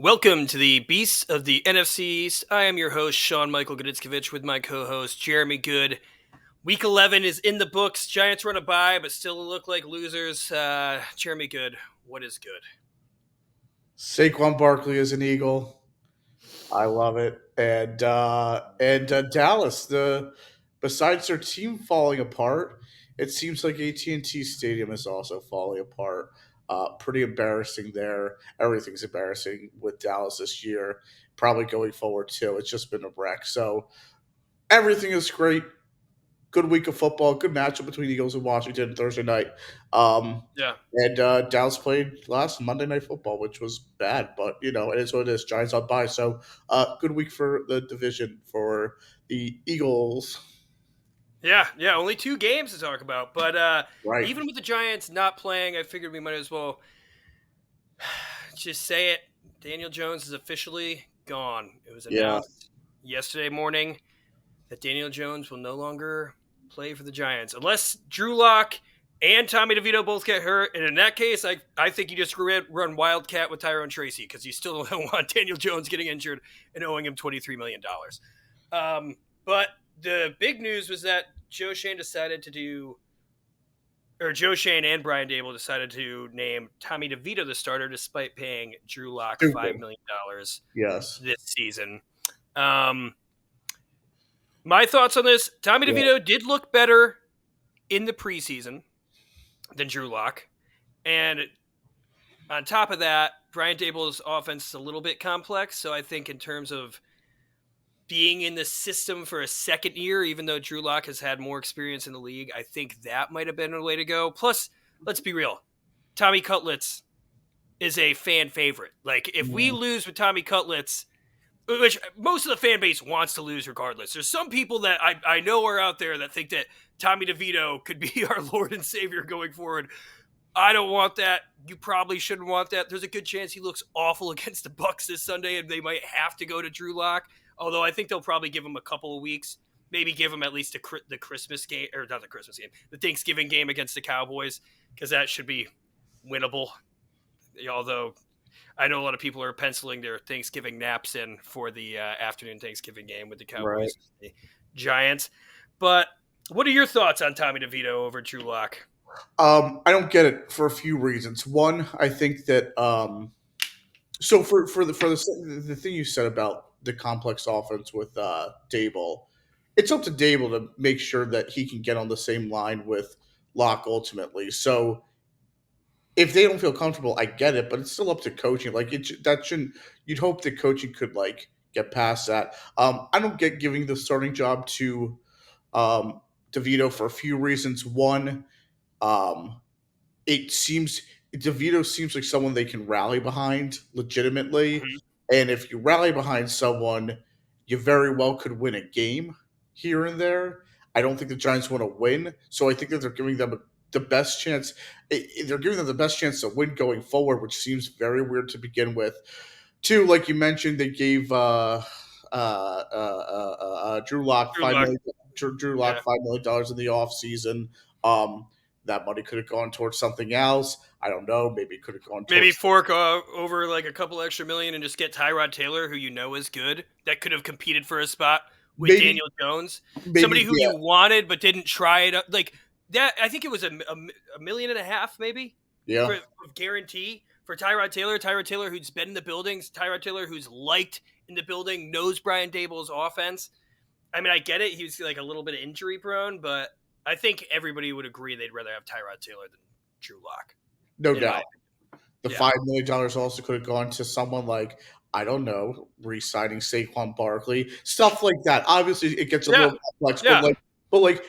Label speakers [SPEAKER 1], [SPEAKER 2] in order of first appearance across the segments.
[SPEAKER 1] Welcome to the Beasts of the NFC East. I am your host, Sean Gnitzcavich, with my co-host, Jeremy Goode. Week 11 is in the books. Giants run a bye, but still look like losers. Jeremy Goode, what is good?
[SPEAKER 2] Saquon Barkley is an Eagle. I love it. And Dallas, besides their team falling apart, it seems like AT&T Stadium is also falling apart. Pretty embarrassing there. Everything's embarrassing with Dallas this year. Probably going forward too. It's just been a wreck. So everything is great. Good week of football. Good matchup between Eagles and Washington Thursday night.
[SPEAKER 1] Yeah.
[SPEAKER 2] And Dallas played last Monday Night Football, which was bad, but it is what it is. Giants on bye, so good week for the division for the Eagles.
[SPEAKER 1] Yeah, only 2 games to talk about. But
[SPEAKER 2] Right.
[SPEAKER 1] even with the Giants not playing, I figured we might as well just say it. Daniel Jones is officially gone. It was
[SPEAKER 2] Yeah.
[SPEAKER 1] announced yesterday morning that Daniel Jones will no longer play for the Giants unless Drew Lock and Tommy DeVito both get hurt. And in that case, I think you just run Wildcat with Tyrone Tracy because you still don't want Daniel Jones getting injured and owing him $23 million. But the big news was that Joe Schoen and Brian Dable decided to name Tommy DeVito the starter despite paying Drew Lock $5 million
[SPEAKER 2] Yes.
[SPEAKER 1] this season. My thoughts on this, Tommy DeVito did look better in the preseason than Drew Lock. And on top of that, Brian Dable's offense is a little bit complex. So I think in terms of being in the system for a second year, even though Drew Lock has had more experience in the league, I think that might have been a way to go. Plus, let's be real, Tommy Cutlets is a fan favorite. Like, if we lose with Tommy Cutlets, which most of the fan base wants to lose regardless. There's some people that I know are out there that think that Tommy DeVito could be our Lord and Savior going forward. I don't want that. You probably shouldn't want that. There's a good chance he looks awful against the Bucs this Sunday, and they might have to go to Drew Lock. Although I think they'll probably give him a couple of weeks. Maybe give him at least the Christmas game, or not the Christmas game, the Thanksgiving game against the Cowboys, because that should be winnable. Although I know a lot of people are penciling their Thanksgiving naps in for the afternoon Thanksgiving game with the Cowboys and the Giants. But what are your thoughts on Tommy DeVito over Drew Lock?
[SPEAKER 2] I don't get it for a few reasons. One, I think that so for the thing you said about the complex offense with Dable, it's up to Dable to make sure that he can get on the same line with Locke ultimately. So if they don't feel comfortable, I get it, but it's still up to coaching. Like that shouldn't. You'd hope that coaching could like get past that. I don't get giving the starting job to DeVito for a few reasons. One, it seems DeVito seems like someone they can rally behind legitimately, and if you rally behind someone, you very well could win a game here and there. I don't think the Giants want to win, so I think that they're giving them the best chance. They're giving them the best chance to win going forward, which seems very weird to begin with. Two, like you mentioned, they gave Drew Lock Drew Lock $5 million in the offseason. That money could have gone towards something else. I don't know. Maybe it could have gone towards
[SPEAKER 1] fork over like a couple extra million and just get Tyrod Taylor, who you know is good, that could have competed for a spot with Daniel Jones. Somebody who you wanted but didn't try it. Like that, I think it was $1.5 million, maybe.
[SPEAKER 2] Yeah.
[SPEAKER 1] For guarantee for Tyrod Taylor. Tyrod Taylor, who's been in the buildings. Tyrod Taylor, who's liked in the building, knows Brian Dable's offense. I mean, I get it. He was like a little bit injury prone, but I think everybody would agree they'd rather have Tyrod Taylor than Drew Lock.
[SPEAKER 2] No doubt. The $5 million also could have gone to someone like, I don't know, re-signing Saquon Barkley, stuff like that. Obviously, it gets a little complex, but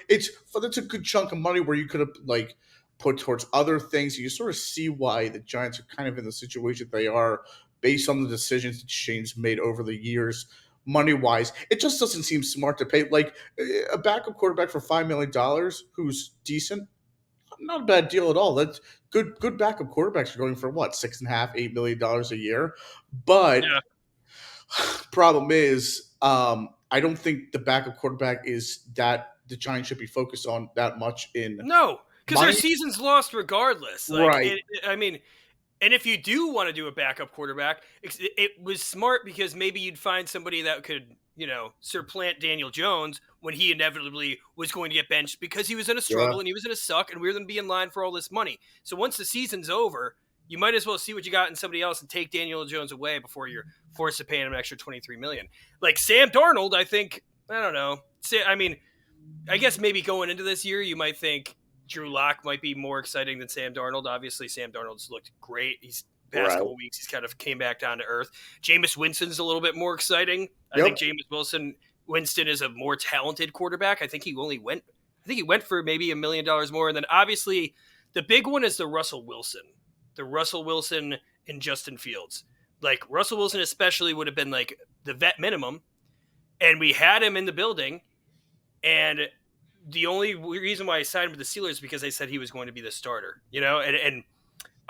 [SPEAKER 2] it's a good chunk of money where you could have like put towards other things. You sort of see why the Giants are kind of in the situation they are based on the decisions that Shane's made over the years. Money-wise, it just doesn't seem smart to pay like a backup quarterback for $5 million who's decent. Not a bad deal at all. That's good. Good backup quarterbacks are going for what, $6.5, $8 million a year. But problem is, I don't think the backup quarterback is that the Giants should be focused on that much in.
[SPEAKER 1] No, because their season's lost regardless. Like,
[SPEAKER 2] right.
[SPEAKER 1] I mean, And if you do want to do a backup quarterback, it was smart because maybe you'd find somebody that could, supplant Daniel Jones when he inevitably was going to get benched because he was in a struggle and he was in a suck and we were going to be in line for all this money. So once the season's over, you might as well see what you got in somebody else and take Daniel Jones away before you're forced to pay him an extra $23 million. Like Sam Darnold, I think, I don't know. I mean, I guess maybe going into this year, you might think Drew Lock might be more exciting than Sam Darnold. Obviously, Sam Darnold's looked great. He's past couple weeks, he's kind of came back down to earth. Jameis Winston's a little bit more exciting. I think Winston is a more talented quarterback. I think he went for maybe $1 million more. And then obviously the big one is the Russell Wilson and Justin Fields. Like Russell Wilson especially would have been like the vet minimum. And we had him in the building. And the only reason why I signed with the Steelers is because they said he was going to be the starter, and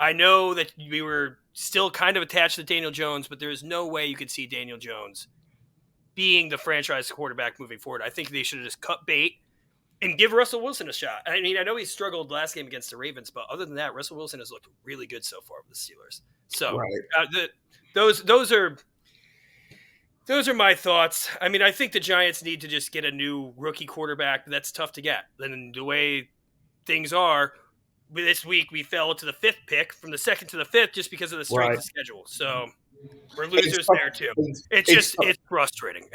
[SPEAKER 1] I know that we were still kind of attached to Daniel Jones, but there's no way you could see Daniel Jones being the franchise quarterback moving forward. I think they should have just cut bait and give Russell Wilson a shot. I mean, I know he struggled last game against the Ravens, but other than that, Russell Wilson has looked really good so far with the Steelers. So those are my thoughts. I mean, I think the Giants need to just get a new rookie quarterback. But that's tough to get. And the way things are, this week we fell to the 5th pick from the 2nd to the 5th just because of the strength of schedule. So we're losers there too. It's frustrating.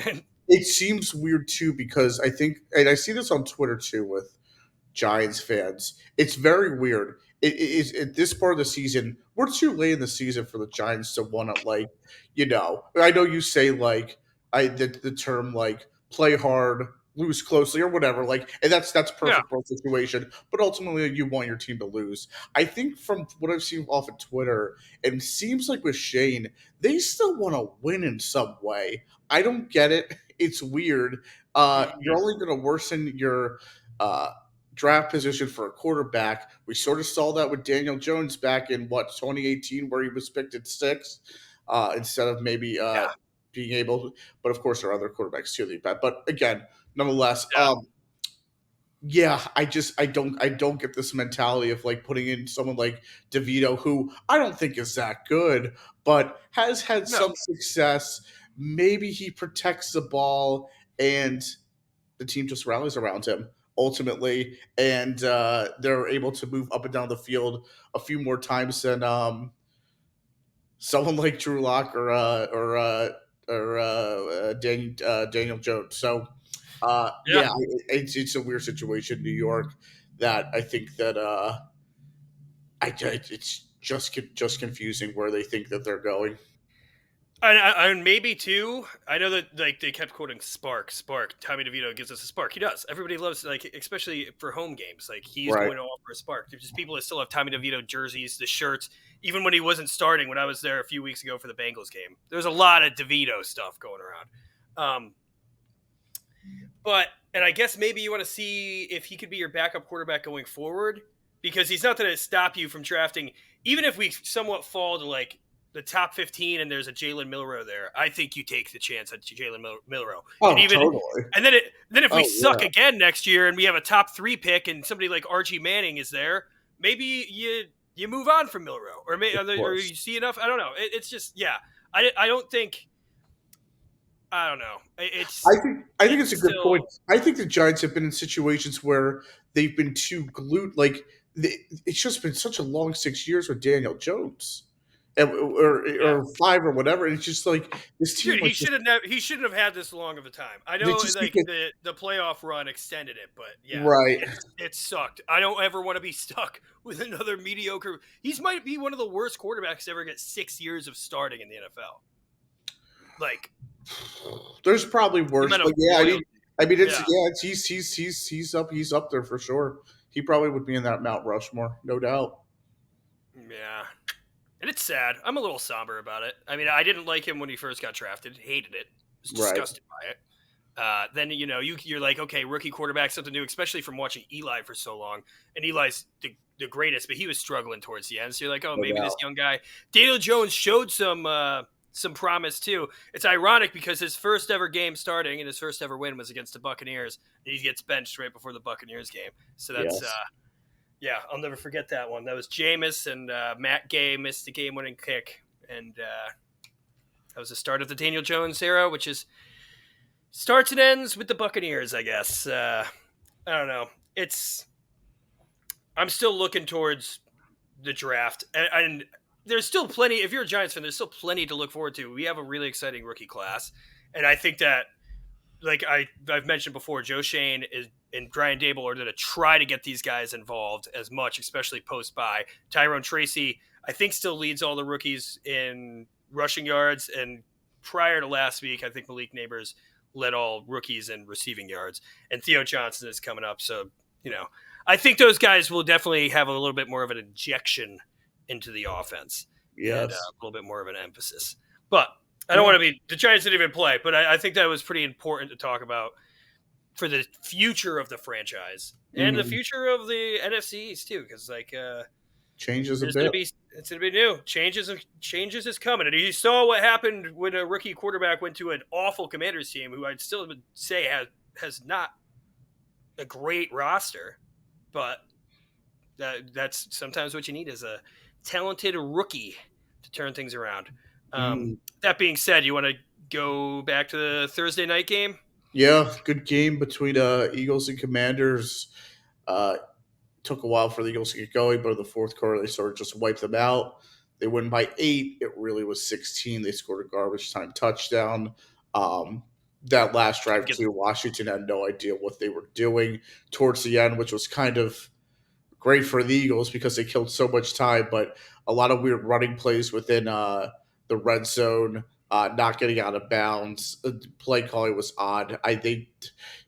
[SPEAKER 2] It seems weird too because I think, and I see this on Twitter too with Giants fans. It's very weird. It is at this part of the season. We're too late in the season for the Giants to want to I know you say the term play hard, lose closely or whatever, and that's perfect for a situation. But ultimately, you want your team to lose. I think from what I've seen off of Twitter, it seems like with Shane, they still want to win in some way. I don't get it. It's weird. You're only going to worsen your draft position for a quarterback. We sort of saw that with Daniel Jones back in 2018, where he was picked at 6 instead of maybe being able to. But of course, there are other quarterbacks too. But again, nonetheless, I don't get this mentality of putting in someone like DeVito, who I don't think is that good, but has had some success. Maybe he protects the ball and the team just rallies around him ultimately, and they're able to move up and down the field a few more times than someone like Drew Lock or Daniel Jones. So it's a weird situation in New York that I think that it's just confusing where they think that they're going.
[SPEAKER 1] And maybe too, I know that they kept quoting Spark. Tommy DeVito gives us a spark. He does. Everybody loves especially for home games. He's going to offer a spark. There's just people that still have Tommy DeVito jerseys, the shirts. Even when he wasn't starting, when I was there a few weeks ago for the Bengals game, there's a lot of DeVito stuff going around. And I guess maybe you want to see if he could be your backup quarterback going forward, because he's not going to stop you from drafting. Even if we somewhat fall to the top 15 and there's a Jalen Milroe there, I think you take the chance at Jalen Milroe.
[SPEAKER 2] Oh, totally.
[SPEAKER 1] And then if we suck again next year and we have a top 3 pick and somebody like Archie Manning is there, maybe you move on from Milroe, or or you see enough. I don't know. It's just I don't think. I don't know.
[SPEAKER 2] I think it's a good point. I think the Giants have been in situations where they've been too glued. It's just been such a long 6 years with Daniel Jones. Or 5 or whatever. And it's just this team.
[SPEAKER 1] Dude, he shouldn't have had this long of a time. I know the playoff run extended it, but
[SPEAKER 2] right.
[SPEAKER 1] It sucked. I don't ever want to be stuck with another mediocre. He might be one of the worst quarterbacks to ever get 6 years of starting in the NFL.
[SPEAKER 2] There's probably worse. He's up there for sure. He probably would be in that Mount Rushmore, no doubt.
[SPEAKER 1] Yeah. And it's sad. I'm a little somber about it. I mean, I didn't like him when he first got drafted. Hated it. Was disgusted by it. Then, you're like, okay, rookie quarterback, something new, especially from watching Eli for so long. And Eli's the greatest, but he was struggling towards the end. So you're like, oh, maybe this young guy. Daniel Jones showed some promise, too. It's ironic because his first ever game starting and his first ever win was against the Buccaneers. And he gets benched right before the Buccaneers game. So Yeah, I'll never forget that one. That was Jameis and Matt Gay missed the game-winning kick, and that was the start of the Daniel Jones era, which is starts and ends with the Buccaneers, I guess. I don't know. I'm still looking towards the draft, and there's still plenty. If you're a Giants fan, there's still plenty to look forward to. We have a really exciting rookie class, and I think that, like I've mentioned before, Joe Shane and Brian Dable are going to try to get these guys involved as much, especially post-bye. Tyrone Tracy, I think, still leads all the rookies in rushing yards, and prior to last week, I think Malik Neighbors led all rookies in receiving yards, and Theo Johnson is coming up. So, I think those guys will definitely have a little bit more of an injection into the offense, and a little bit more of an emphasis. But I don't want to be – the Giants didn't even play, but I think that was pretty important to talk about for the future of the franchise and the future of the NFC East too, because
[SPEAKER 2] changes a bit.
[SPEAKER 1] It's going to be new. Changes is coming. And you saw what happened when a rookie quarterback went to an awful Commanders team, who I'd still say has not a great roster, but that's sometimes what you need is a talented rookie to turn things around. That being said, you want to go back to the Thursday night game?
[SPEAKER 2] Yeah, good game between Eagles and Commanders. Took a while for the Eagles to get going, but in the fourth quarter, they sort of just wiped them out. They win by 8. It really was 16. They scored a garbage time touchdown. That last drive, too, Washington had no idea what they were doing towards the end, which was kind of great for the Eagles because they killed so much time, but a lot of weird running plays within the red zone, not getting out of bounds. Play calling was odd. I think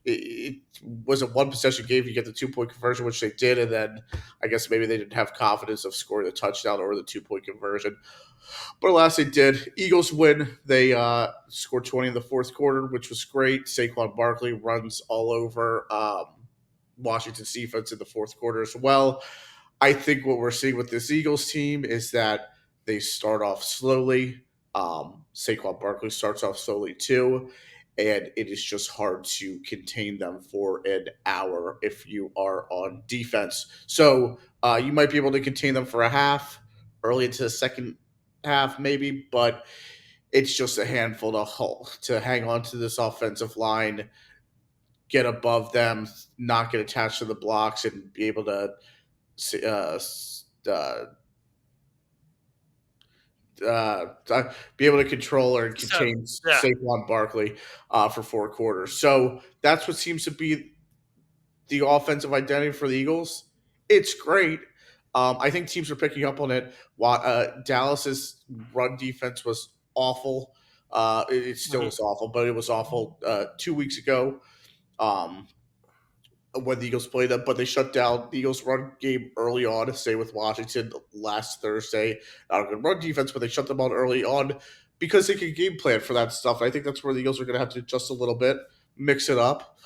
[SPEAKER 2] it was a one possession game. You get the 2-point conversion, which they did, and then I guess maybe they didn't have confidence of scoring the touchdown or the 2-point conversion. But alas, they did. Eagles win. They scored 20 in the fourth quarter, which was great. Saquon Barkley runs all over Washington's defense in the fourth quarter as well. I think what we're seeing with this Eagles team is that they start off slowly. Saquon Barkley starts off slowly too, and it is just hard to contain them for an hour if you are on defense. So you might be able to contain them for a half, early into the second half maybe, but it's just a handful to hang on to this offensive line, get above them, not get attached to the blocks, and be able to be able to control or contain Saquon Barkley for 4 quarters. So that's what seems to be the offensive identity for the Eagles. It's great. I think teams are picking up on it. Dallas's run defense was awful. It still is awful, but it was awful 2 weeks ago. When the Eagles played them, but they shut down the Eagles' run game early on, say with Washington last Thursday. Not a good run defense, but they shut them out early on because they could game plan for that stuff. I think that's where the Eagles are going to have to adjust a little bit, mix it up.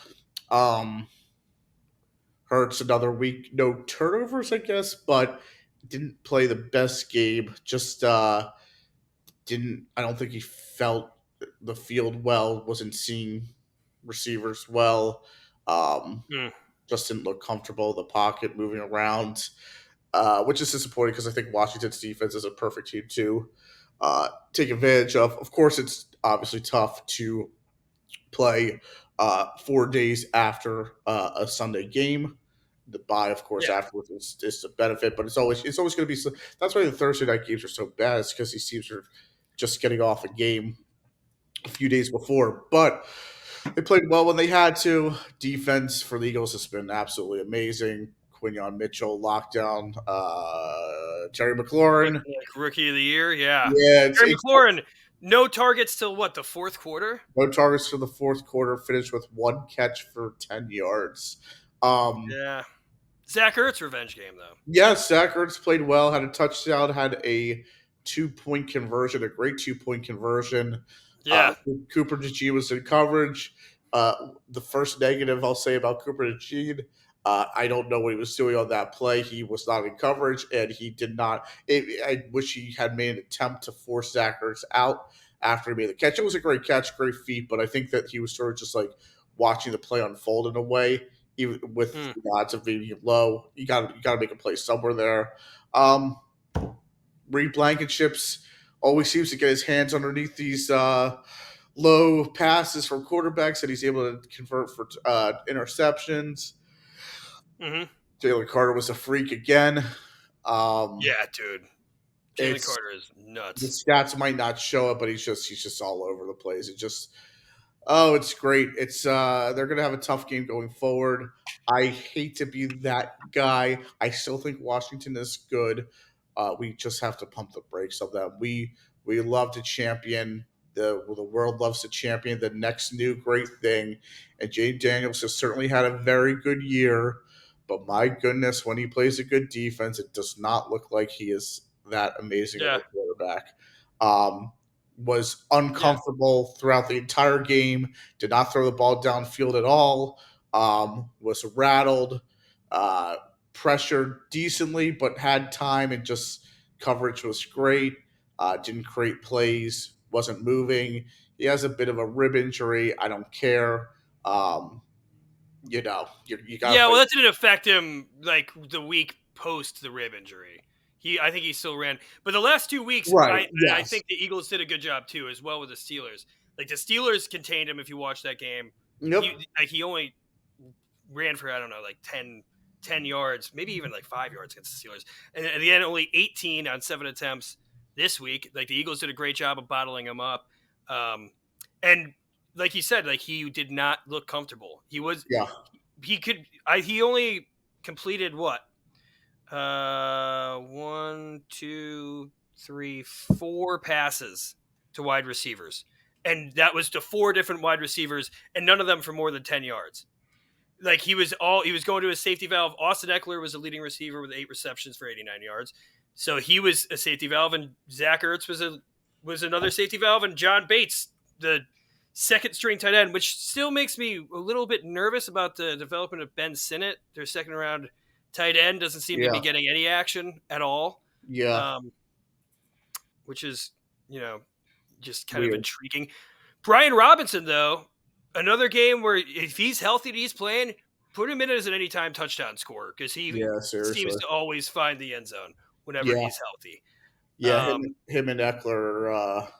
[SPEAKER 2] Hurts another week, no turnovers, I guess, but didn't play the best game. Just didn't. I don't think he felt the field well. Wasn't seeing receivers well. Just didn't look comfortable in the pocket, moving around, which is disappointing because I think Washington's defense is a perfect team to take advantage of. Of course, it's obviously tough to play 4 days after a Sunday game. The bye, of course, afterwards is a benefit, but it's always going to be. That's why the Thursday night games are so bad. It's because these teams are just getting off a game a few days before, but they played well when they had to. Defense for the Eagles has been absolutely amazing. Quinyon Mitchell, lockdown, Terry McLaurin.
[SPEAKER 1] Rookie of the year, yeah.
[SPEAKER 2] Terry
[SPEAKER 1] McLaurin, no targets till what, the fourth quarter?
[SPEAKER 2] No targets till the fourth quarter, finished with 1 catch for 10 yards.
[SPEAKER 1] Yeah. Zach Ertz revenge game, though.
[SPEAKER 2] Yes, Zach Ertz played well, had a touchdown, had a 2-point conversion, a great 2-point conversion.
[SPEAKER 1] Yeah.
[SPEAKER 2] Cooper DeJean was in coverage. The first negative I'll say about Cooper DeJean, I don't know what he was doing on that play. He was not in coverage, and he did not. I wish he had made an attempt to force Zach Ertz out after he made the catch. It was a great catch, great feat, but I think that he was sort of just like watching the play unfold in a way. even with
[SPEAKER 1] Hmm.
[SPEAKER 2] the odds of being low. You got to make a play somewhere there. Um, Reed Blankenship's always seems to get his hands underneath these low passes from quarterbacks that he's able to convert for interceptions.
[SPEAKER 1] Mm-hmm.
[SPEAKER 2] Jalen Carter was a freak again. Um,
[SPEAKER 1] Yeah, dude. Jalen
[SPEAKER 2] it's
[SPEAKER 1] Carter is
[SPEAKER 2] the
[SPEAKER 1] nuts.
[SPEAKER 2] stats might not show it, but he's just all over the place. It just Oh, it's great. It's they're gonna have a tough game going forward. I hate to be that guy. I still think Washington is good. We just have to pump the brakes on them. We love to champion the world loves to champion the next new great thing. And Jay Daniels has certainly had a very good year, but my goodness, when he plays a good defense, it does not look like he is that amazing of
[SPEAKER 1] Yeah,
[SPEAKER 2] a quarterback. Um, was
[SPEAKER 1] yeah,
[SPEAKER 2] uncomfortable throughout the entire game, did not throw the ball downfield at all, was rattled, uh, pressured decently, but had time and just coverage was great, didn't create plays, wasn't moving. He has a bit of a rib injury. I don't care. Um, you got to
[SPEAKER 1] yeah.
[SPEAKER 2] play.
[SPEAKER 1] Well, that didn't affect him like the week post the rib injury. I think he still ran, but the last 2 weeks,
[SPEAKER 2] Right.
[SPEAKER 1] I
[SPEAKER 2] Yes.
[SPEAKER 1] think the Eagles did a good job too, as well with the Steelers. Like the Steelers contained him. If you watch that game,
[SPEAKER 2] Yep.
[SPEAKER 1] he only ran for I don't know like 10 yards, maybe even like 5 yards against the Steelers, and at the end only 18 on 7 attempts this week. Like the Eagles did a great job of bottling him up, and like you said, like he did not look comfortable.
[SPEAKER 2] Yeah.
[SPEAKER 1] He only completed what? One, two, three, four passes to wide receivers. And that was to four different wide receivers, and none of them for more than 10 yards. Like he was going to his safety valve. Austin Eckler was a leading receiver with 8 receptions for 89 yards. So he was a safety valve, and Zach Ertz was another safety valve, and John Bates, the second string tight end, which still makes me a little bit nervous about the development of Ben Sinnott, their second round tight end, doesn't seem to be
[SPEAKER 2] Yeah.
[SPEAKER 1] getting any action at all,
[SPEAKER 2] Yeah.
[SPEAKER 1] um, which is just kind of
[SPEAKER 2] Weird.
[SPEAKER 1] intriguing. Brian Robinson, though, another game where if he's healthy and he's playing, put him in as an anytime touchdown scorer because he
[SPEAKER 2] Yeah.
[SPEAKER 1] seems
[SPEAKER 2] Seriously.
[SPEAKER 1] to always find the end zone whenever
[SPEAKER 2] Yeah.
[SPEAKER 1] he's healthy.
[SPEAKER 2] Yeah. Him and Eckler.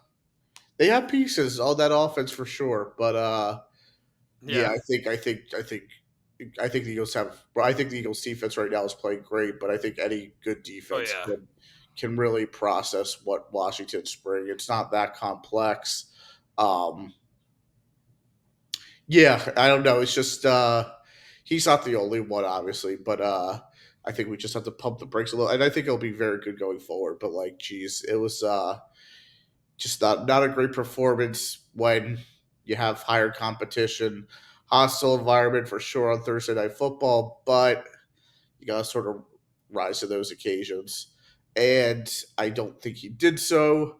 [SPEAKER 2] They have pieces on that offense for sure, but yeah,
[SPEAKER 1] Yeah.
[SPEAKER 2] I think the Eagles have. I think the Eagles defense right now is playing great, but I think any good
[SPEAKER 1] Oh
[SPEAKER 2] defense
[SPEAKER 1] yeah.
[SPEAKER 2] can really process what Washington's bring. It's not that complex. Um, yeah, I don't know. It's just he's not the only one, obviously, but I think we just have to pump the brakes a little, and I think it'll be very good going forward. But like, geez, it was just not a great performance when you have higher competition, hostile environment for sure on Thursday Night Football, but you got to sort of rise to those occasions. And I don't think he did so.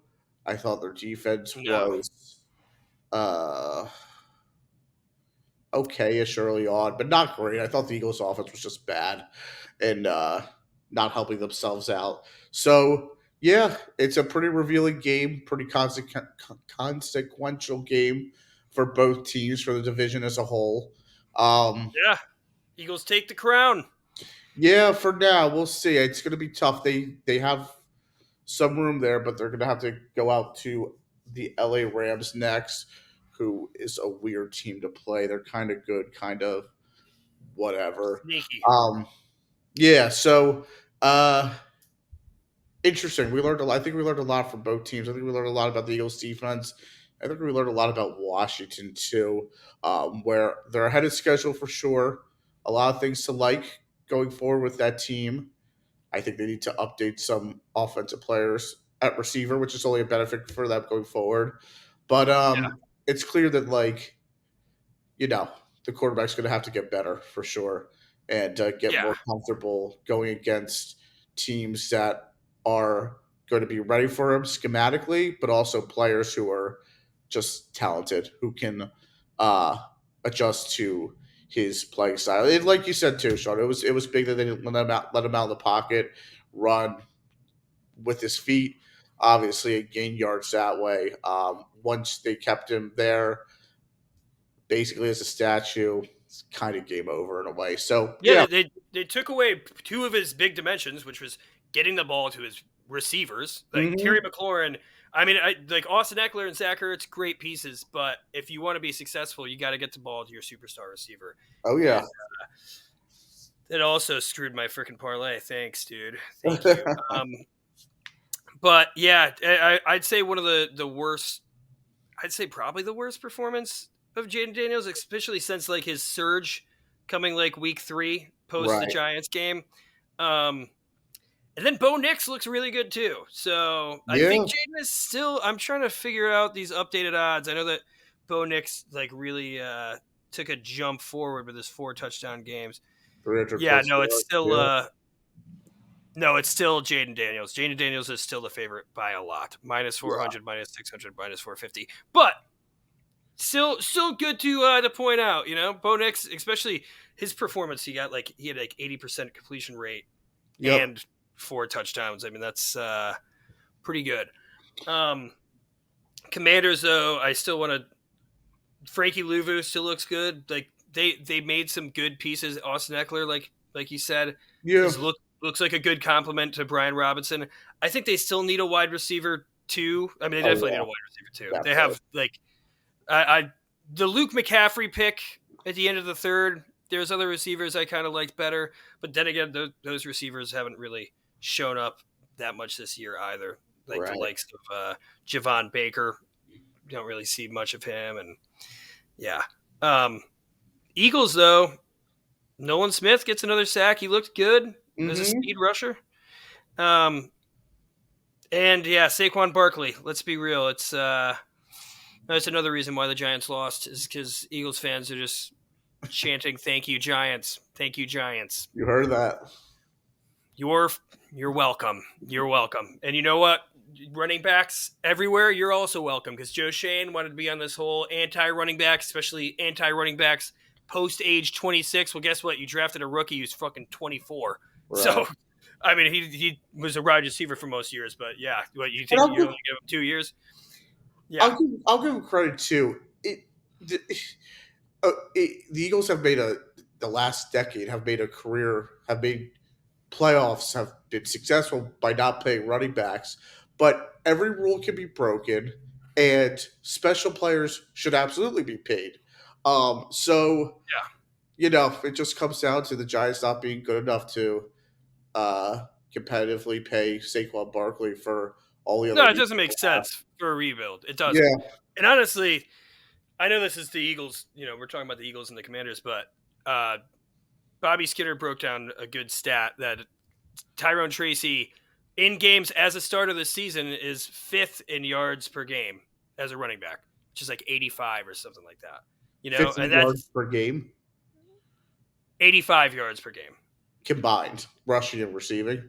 [SPEAKER 2] I thought their defense
[SPEAKER 1] No.
[SPEAKER 2] was uh, okay-ish early on, but not great. I thought the Eagles' offense was just bad and not helping themselves out. So yeah, it's a pretty revealing game, pretty consequential game for both teams for the division as a whole.
[SPEAKER 1] Yeah. Eagles take the crown.
[SPEAKER 2] Yeah, for now we'll see. It's going to be tough. They have some room there, but they're going to have to go out to the LA Rams next, who is a weird team to play. They're kind of good, kind of whatever.
[SPEAKER 1] Sneaky.
[SPEAKER 2] Yeah, so uh interesting. We learned a lot. I think we learned a lot from both teams. I think we learned a lot about the Eagles defense. I think we learned a lot about Washington too, where they're ahead of schedule for sure. A lot of things to like going forward with that team. I think they need to update some offensive players at receiver, which is only a benefit for them going forward. But
[SPEAKER 1] Yeah.
[SPEAKER 2] it's clear that the quarterback's going to have to get better for sure and get
[SPEAKER 1] Yeah.
[SPEAKER 2] more comfortable going against teams that are going to be ready for him schematically, but also players who are just talented who can uh, adjust to his playing style. And like you said too, Sean, it was big that they didn't let him out of the pocket, run with his feet. Obviously, gain yards that way. Once they kept him there, basically as a statue. it's kind of game over in a way. So
[SPEAKER 1] yeah, they took away two of his big dimensions, which was getting the ball to his receivers. Like Terry McLaurin, I mean, like Austin Eckler and Zach Ertz, great pieces, but if you want to be successful, you got to get the ball to your superstar receiver.
[SPEAKER 2] Oh yeah.
[SPEAKER 1] And, it also screwed my freaking parlay. Thanks, dude. Thank you. But yeah, I'd say one of the worst. I'd say probably the worst performance of Jaden Daniels, especially since like his surge coming like week 3 post the Giants game. And then Bo Nix looks really good too. So I think Jaden is still. I'm trying to figure out these updated odds. I know that Bo Nix like really took a jump forward with his 4 touchdown games. Yeah, no, it's still no, it's still Jaden Daniels. Jaden Daniels is still the favorite by a lot. Minus 400, minus 600, minus 450. But still good to point out, you know, Bo Nix, especially his performance, he had like 80% completion rate and 4 touchdowns. I mean, that's pretty good. Commanders though, I still want to Frankie Louvu still looks good. Like they made some good pieces. Austin Eckler, like you said, looks like a good compliment to Brian Robinson. I think they still need a wide receiver too. I mean, they definitely need a wide receiver too. Definitely. They have like the Luke McCaffrey pick at the end of the 3rd. There's other receivers I kind of liked better, but then again, those receivers haven't really shown up that much this year either. Like the likes of Javon Baker, you don't really see much of him, and yeah. Eagles though, Nolan Smith gets another sack. He looked good as a speed rusher. And yeah, Saquon Barkley. Let's be real. It's that's another reason why the Giants lost is because Eagles fans are just chanting, "Thank you, Giants! Thank you, Giants!"
[SPEAKER 2] You heard that?
[SPEAKER 1] You're welcome. You're welcome. And you know what? Running backs everywhere, you're also welcome because Joe Shane wanted to be on this whole anti-running back, especially anti-running backs post age 26. Well, guess what? You drafted a rookie who's fucking 24. Right. So, I mean, he was a wide receiver for most years, but yeah, what you think you only give him 2 years?
[SPEAKER 2] Yeah, I'll give him credit too. The Eagles have made the last decade have made playoffs, have been successful by not paying running backs, but every rule can be broken, and special players should absolutely be paid. So
[SPEAKER 1] yeah,
[SPEAKER 2] you know, it just comes down to the Giants not being good enough to competitively pay Saquon Barkley for all the other.
[SPEAKER 1] No, it doesn't make sense for a rebuild. It doesn't. Yeah. And honestly, I know this is the Eagles. You know, we're talking about the Eagles and the Commanders, but Bobby Skinner broke down a good stat that Tyrone Tracy in games as a starter this season is 5th in yards per game as a running back, which is like 85 or something like that. You know,
[SPEAKER 2] and yards per game.
[SPEAKER 1] 85 yards per game
[SPEAKER 2] combined, rushing and receiving.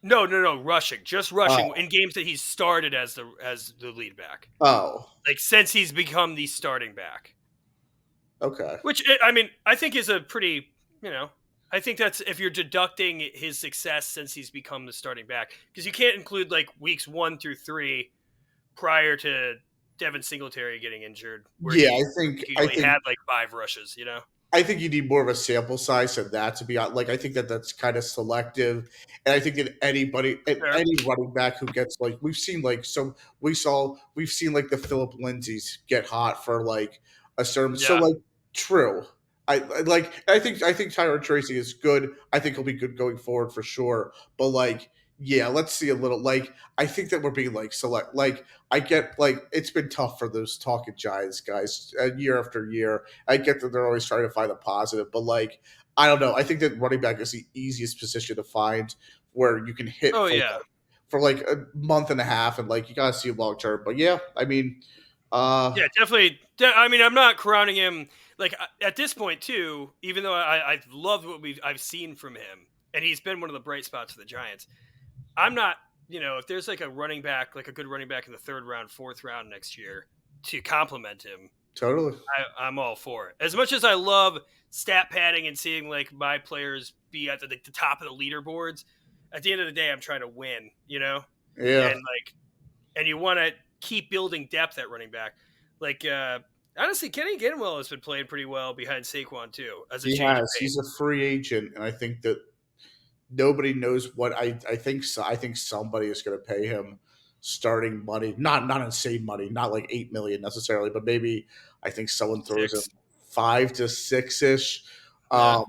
[SPEAKER 1] No, rushing, just rushing in games that he's started as the lead back.
[SPEAKER 2] Oh,
[SPEAKER 1] like since he's become the starting back.
[SPEAKER 2] Okay.
[SPEAKER 1] Which I mean, I think is a pretty, you know, I think that's if you're deducting his success since he's become the starting back, because you can't include like weeks 1 through 3 prior to Devin Singletary getting injured.
[SPEAKER 2] Yeah, I think
[SPEAKER 1] he had like 5 rushes, you know.
[SPEAKER 2] I think you need more of a sample size than that to be like. I think that's kind of selective, and I think that any running back who gets like we've seen like we've seen like the Phillip Lindsays get hot for like a certain so like true. I think Tyrone Tracy is good. I think he'll be good going forward for sure. But like, yeah, let's see a little like I think that we're being like select like I get like it's been tough for those talking Giants guys year after year. I get that they're always trying to find a positive, but like I don't know. I think that running back is the easiest position to find where you can hit for like a month and a half and like you gotta see long term. But yeah, I mean
[SPEAKER 1] yeah, definitely. I mean, I'm not crowning him like at this point too. Even though I've loved what I've seen from him, and he's been one of the bright spots for the Giants. I'm not, you know, if there's like a running back, like a good running back in the 3rd round, 4th round next year to complement him.
[SPEAKER 2] Totally.
[SPEAKER 1] I'm all for it. As much as I love stat padding and seeing like my players be at the top of the leaderboards, at the end of the day, I'm trying to win, you know?
[SPEAKER 2] Yeah.
[SPEAKER 1] And you want to keep building depth at running back. Like Honestly, Kenny Gainwell has been playing pretty well behind Saquon too, as a
[SPEAKER 2] He
[SPEAKER 1] change of
[SPEAKER 2] has. He's
[SPEAKER 1] pace.
[SPEAKER 2] a free agent, and I think that nobody knows what I think. I think somebody is going to pay him starting money, not insane money, not like 8 million necessarily, but maybe I think someone throws him
[SPEAKER 1] 6.
[SPEAKER 2] 5 to 6 ish.
[SPEAKER 1] Yeah.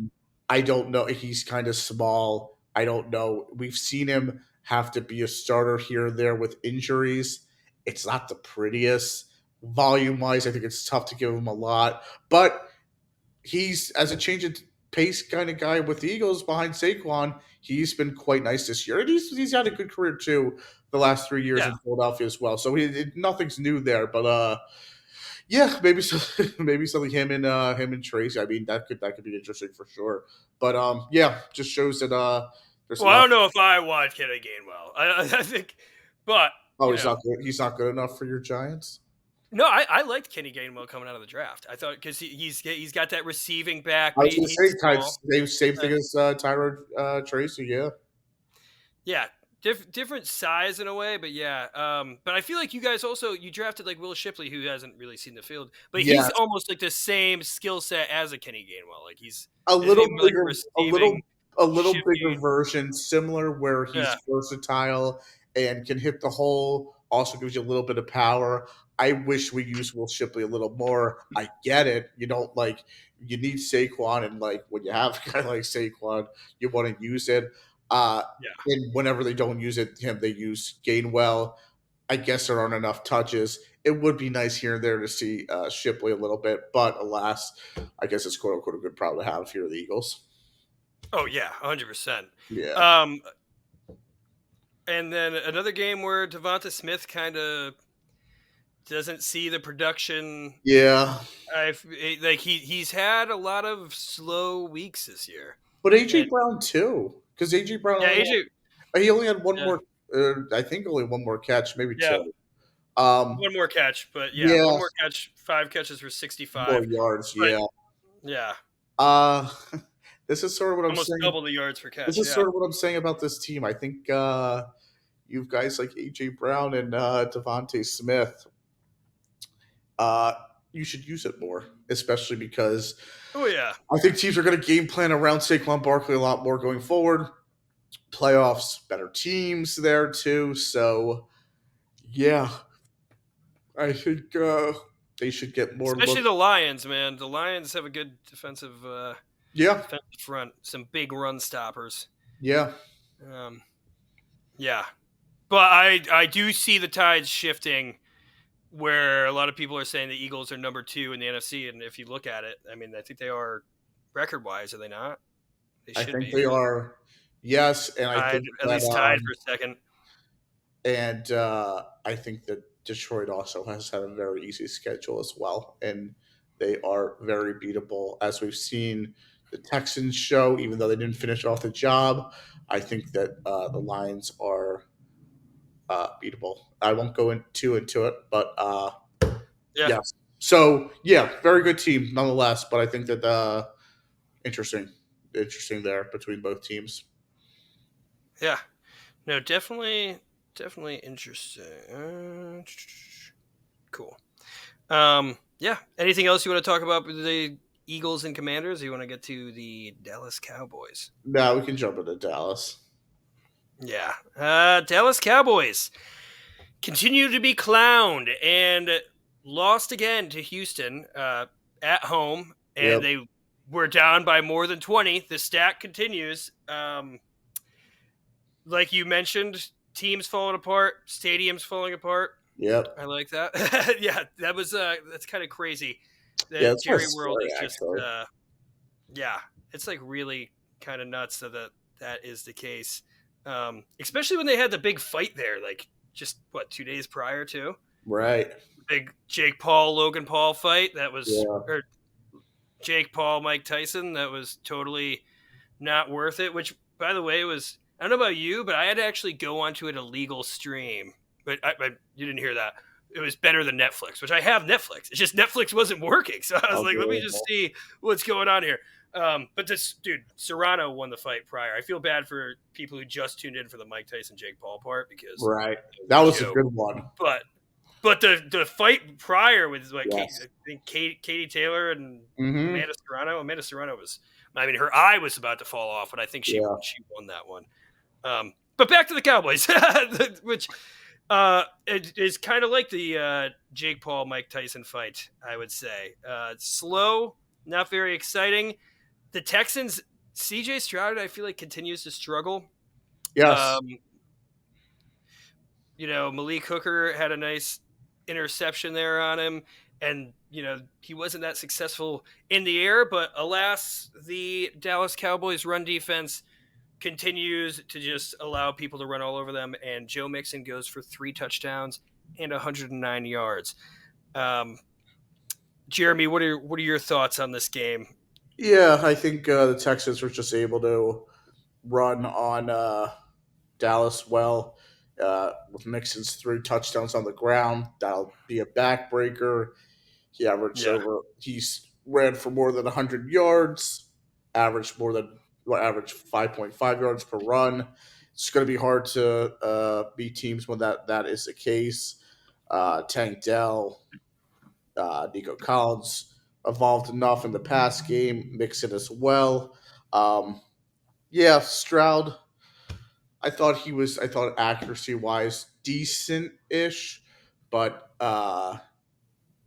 [SPEAKER 2] I don't know. He's kind of small. I don't know. We've seen him have to be a starter here and there with injuries. It's not the prettiest volume wise. I think it's tough to give him a lot, but he's as a change of pace kind of guy with the Eagles behind Saquon. He's been quite nice this year, and he's had a good career too the last 3 years
[SPEAKER 1] Yeah.
[SPEAKER 2] in Philadelphia as well. So nothing's new there, but yeah, maybe maybe something him and Tracy. I mean, that could be interesting for sure. But yeah, just shows that there's a
[SPEAKER 1] Well, I
[SPEAKER 2] lot.
[SPEAKER 1] don't know if I want Kenny Gainwell. I think, but
[SPEAKER 2] Oh, he's not good. He's not good enough for your Giants.
[SPEAKER 1] no, I liked Kenny Gainwell coming out of the draft. I thought because he's got that receiving back,
[SPEAKER 2] I
[SPEAKER 1] but
[SPEAKER 2] was going to
[SPEAKER 1] he's
[SPEAKER 2] say kind of
[SPEAKER 1] small.
[SPEAKER 2] same thing as Tyrod Tracy. Yeah.
[SPEAKER 1] Yeah, different size in a way, but yeah. But I feel like you guys also you drafted like Will Shipley, who hasn't really seen the field, but he's
[SPEAKER 2] Yes.
[SPEAKER 1] almost like the same skill set as a Kenny Gainwell. Like he's
[SPEAKER 2] a
[SPEAKER 1] isn't he
[SPEAKER 2] little
[SPEAKER 1] like
[SPEAKER 2] bigger,
[SPEAKER 1] receiving,
[SPEAKER 2] a little bigger
[SPEAKER 1] shifty?
[SPEAKER 2] version, similar where he's
[SPEAKER 1] Yeah,
[SPEAKER 2] versatile and can hit the hole. Also gives you a little bit of power. I wish we used Will Shipley a little more. I get it. You don't like you need Saquon, and like when you have a guy like Saquon, you want to use it.
[SPEAKER 1] yeah.
[SPEAKER 2] And whenever they don't use it, they use Gainwell. I guess there aren't enough touches. It would be nice here and there to see Shipley a little bit, but alas, I guess it's quote unquote a good problem to have if you're the Eagles.
[SPEAKER 1] Oh yeah, 100%.
[SPEAKER 2] Yeah.
[SPEAKER 1] Um, and then another game where Devonta Smith kind of doesn't see the production.
[SPEAKER 2] Yeah.
[SPEAKER 1] Like he's had a lot of slow weeks this year,
[SPEAKER 2] But AJ
[SPEAKER 1] and
[SPEAKER 2] Brown too, because AJ Brown
[SPEAKER 1] yeah, AJ,
[SPEAKER 2] he only had one
[SPEAKER 1] yeah,
[SPEAKER 2] more. I think only one more catch, maybe
[SPEAKER 1] yeah,
[SPEAKER 2] two. Um,
[SPEAKER 1] one more catch, but yeah,
[SPEAKER 2] yeah,
[SPEAKER 1] one more catch, 5 catches for
[SPEAKER 2] more
[SPEAKER 1] 65.
[SPEAKER 2] yards.
[SPEAKER 1] But
[SPEAKER 2] Yeah.
[SPEAKER 1] yeah,
[SPEAKER 2] Uh, this is sort of what I'm
[SPEAKER 1] almost
[SPEAKER 2] saying.
[SPEAKER 1] double the yards per
[SPEAKER 2] This
[SPEAKER 1] catch.
[SPEAKER 2] is
[SPEAKER 1] Yeah.
[SPEAKER 2] sort of what I'm saying about this team. I think you guys like AJ Brown and Devontae Smith. Uh, you should use it more, especially because
[SPEAKER 1] Oh yeah.
[SPEAKER 2] I think teams are going to game plan around Saquon Barkley a lot more going forward. Playoffs, better teams there too. So yeah, I think they should get more
[SPEAKER 1] Especially
[SPEAKER 2] look.
[SPEAKER 1] the Lions, man. The Lions have a good
[SPEAKER 2] Yeah,
[SPEAKER 1] defensive front, some big run stoppers.
[SPEAKER 2] yeah,
[SPEAKER 1] Um, yeah, but I do see the tides shifting where a lot of people are saying the Eagles are number 2 in the NFC, and if you look at it, I mean, I think they are record wise, are they not? They
[SPEAKER 2] I
[SPEAKER 1] should
[SPEAKER 2] think
[SPEAKER 1] be,
[SPEAKER 2] they
[SPEAKER 1] right?
[SPEAKER 2] are. Yes, and I
[SPEAKER 1] Tied,
[SPEAKER 2] think
[SPEAKER 1] at
[SPEAKER 2] that
[SPEAKER 1] least tied for second.
[SPEAKER 2] I think that Detroit also has had a very easy schedule as well, and they are very beatable, as we've seen the Texans show. Even though they didn't finish off the job, I think that the Lions are beatable. I won't go into it, but
[SPEAKER 1] Yeah,
[SPEAKER 2] yes. So yeah, very good team nonetheless. But I think that interesting, interesting there between both teams.
[SPEAKER 1] yeah. No, definitely interesting. Cool. Yeah. Anything else you want to talk about with the Eagles and Commanders? Or you want to get to the Dallas Cowboys?
[SPEAKER 2] Now we can jump into Dallas.
[SPEAKER 1] Yeah. Dallas Cowboys continue to be clowned and lost again to Houston at home, and
[SPEAKER 2] Yep,
[SPEAKER 1] they were down by more than 20. The stat continues. Like you mentioned, teams falling apart, stadiums falling apart.
[SPEAKER 2] yep.
[SPEAKER 1] I like that. Yeah, that's kind of crazy.
[SPEAKER 2] Yeah,
[SPEAKER 1] That
[SPEAKER 2] it's kind of
[SPEAKER 1] Jerry World
[SPEAKER 2] scary
[SPEAKER 1] is just
[SPEAKER 2] actually.
[SPEAKER 1] yeah, it's like really kind of nuts that is the case. Especially when they had the big fight there, like just what 2 days prior to
[SPEAKER 2] Right.
[SPEAKER 1] big Jake Paul Logan Paul fight that was
[SPEAKER 2] Yeah.
[SPEAKER 1] or Jake Paul Mike Tyson that was totally not worth it. Which by the way was I don't know about you, but I had to actually go onto an illegal stream. But you didn't hear that. It was better than Netflix, which I have Netflix. It's just Netflix wasn't working, so I was like, let me just
[SPEAKER 2] Unbelievable.
[SPEAKER 1] see what's going on here. But this dude, Serrano won the fight prior. I feel bad for people who just tuned in for the Mike Tyson Jake Paul part because
[SPEAKER 2] Right.
[SPEAKER 1] it was
[SPEAKER 2] That
[SPEAKER 1] a
[SPEAKER 2] was a
[SPEAKER 1] joke.
[SPEAKER 2] good one.
[SPEAKER 1] But But the fight prior with I
[SPEAKER 2] Yes.
[SPEAKER 1] think Katie Taylor and
[SPEAKER 2] Mm-hmm.
[SPEAKER 1] Amanda Serrano. Amanda Serrano was, I mean, her eye was about to fall off, but I think she
[SPEAKER 2] Yeah.
[SPEAKER 1] won that one. But back to the Cowboys, which it is kind of like the Jake Paul Mike Tyson fight. I would say slow, not very exciting. The Texans, CJ Stroud, I feel like continues to struggle.
[SPEAKER 2] Yes.
[SPEAKER 1] Um, Malik Hooker had a nice interception there on him, and he wasn't that successful in the air. But alas, the Dallas Cowboys run defense continues to just allow people to run all over them, and Joe Mixon goes for 3 touchdowns and 109 yards. Jeremy, what are your thoughts on this game?
[SPEAKER 2] Yeah, I think the Texans were just able to run on Dallas well with Mixon's 3 touchdowns on the ground. That'll be a backbreaker.
[SPEAKER 1] Yeah,
[SPEAKER 2] He's ran for more than 100 yards, average 5.5 yards per run. It's going to be hard to beat teams when that is the case. Tank Dell, Nico Collins evolved enough in the pass game, Mixon as well. Yeah, Stroud. I thought accuracy wise decent ish, but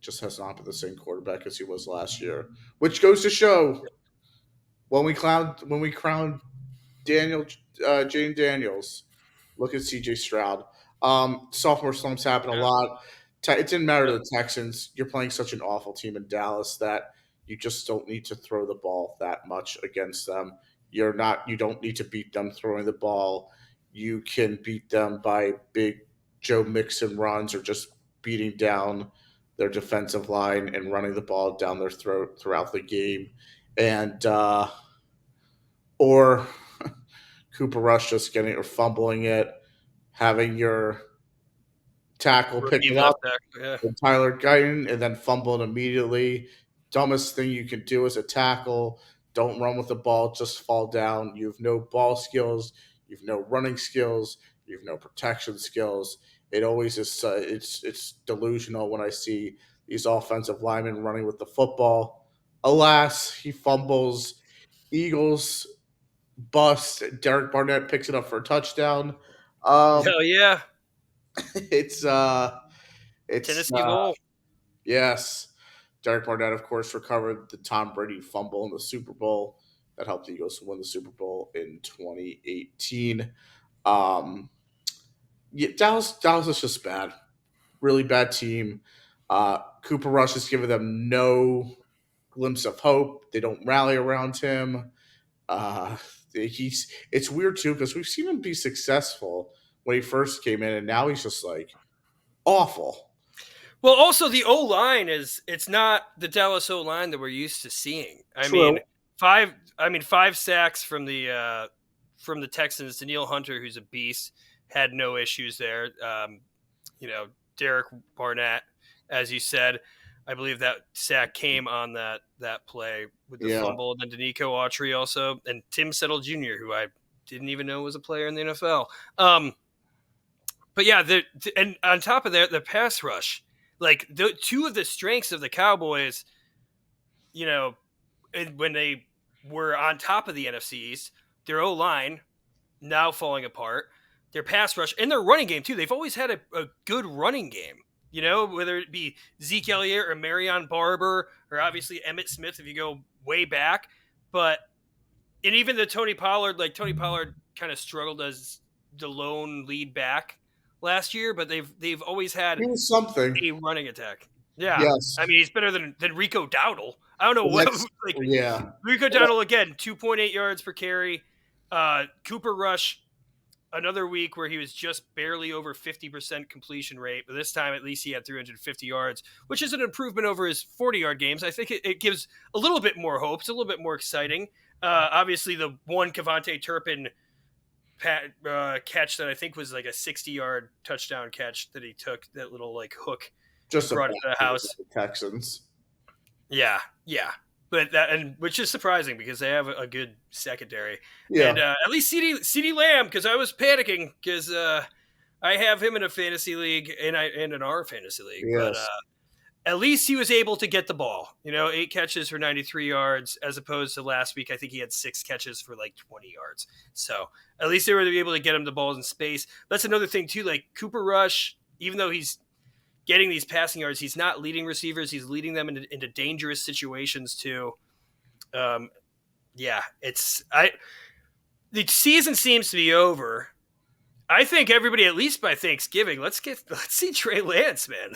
[SPEAKER 2] just has not been the same quarterback as he was last year, which goes to show when we crown Daniel Jane Daniels. Look at C.J. Stroud. Sophomore slumps happen a
[SPEAKER 1] yeah,
[SPEAKER 2] lot. It didn't matter to
[SPEAKER 1] yeah.
[SPEAKER 2] the Texans. You're playing such an awful team in Dallas that you just don't need to throw the ball that much against them. You don't need to beat them throwing the ball. You can beat them by big Joe Mixon runs or just beating down their defensive line and running the ball down their throat throughout the game. And or Cooper Rush just getting or fumbling it, having your tackle pick
[SPEAKER 1] Rookie
[SPEAKER 2] it up
[SPEAKER 1] left tackle. Yeah,
[SPEAKER 2] with Tyler Guyton and then fumble it immediately. Dumbest thing you can do as a tackle. Don't run with the ball, just fall down. You have no ball skills, you have no running skills, you have no protection skills. It always is. It's delusional when I see these offensive linemen running with the football. Alas, he fumbles. Eagles bust. Derek Barnett picks it up for a touchdown.
[SPEAKER 1] hell yeah,
[SPEAKER 2] It's it's
[SPEAKER 1] Tennessee Bowl.
[SPEAKER 2] yes. Derek Barnett, of course, recovered the Tom Brady fumble in the Super Bowl that helped the Eagles win the Super Bowl in 2018. Um, yeah, Dallas is just bad, really bad team. Cooper Rush has given them no glimpse of hope. They don't rally around him. Uh, it's weird too because we've seen him be successful when he first came in, and now he's just like awful.
[SPEAKER 1] Well, also the O line it's not the Dallas O line that we're used to seeing. I
[SPEAKER 2] True.
[SPEAKER 1] mean, 5 sacks from the Texans. Daniil Hunter, who's a beast, had no issues there. Derek Barnett, as you said, I believe that sack came on that play with the
[SPEAKER 2] Yeah.
[SPEAKER 1] fumble. And then Danico Autry also, and Tim Settle Jr., who I didn't even know was a player in the NFL. But yeah, and on top of that, the pass rush, like the two of the strengths of the Cowboys, when they were on top of the NFC East, their O line now falling apart, their pass rush and their running game too. They've always had a good running game. Whether it be Zeke Elliott or Marion Barber or obviously Emmett Smith if you go way back, and even the Tony Pollard kind of struggled as the lone lead back last year, but they've always had
[SPEAKER 2] He was something.
[SPEAKER 1] a running attack. Yeah,
[SPEAKER 2] Yes.
[SPEAKER 1] I mean he's better than Rico Dowdle. I don't know
[SPEAKER 2] Well,
[SPEAKER 1] what
[SPEAKER 2] that's
[SPEAKER 1] like
[SPEAKER 2] yeah.
[SPEAKER 1] Rico Dowdle again, 2.8 yards per carry. Cooper Rush, another week where he was just barely over 50% completion rate, but this time at least he had 350 yards, which is an improvement over his 40-yard games. I think it gives a little bit more hope. It's a little bit more exciting. Obviously, the one Kevontae Turpin catch that I think was like a 60-yard touchdown catch that he took, that little like hook,
[SPEAKER 2] Just a
[SPEAKER 1] brought it to the house.
[SPEAKER 2] the Texans.
[SPEAKER 1] Yeah. But which is surprising because they have a good secondary.
[SPEAKER 2] Yeah.
[SPEAKER 1] And at least CD Lamb, because I was panicking because I have him in a fantasy league and in our fantasy league, but
[SPEAKER 2] Yes.
[SPEAKER 1] at least he was able to get the ball. 8 catches for 93 yards, as opposed to last week. I think he had 6 catches for like 20 yards. So at least they were able to get him the balls in space. That's another thing too. Like Cooper Rush, even though he's getting these passing yards, he's not leading receivers. He's leading them into dangerous situations too. Yeah, the season seems to be over. I think everybody, at least by Thanksgiving, let's see Trey Lance, man.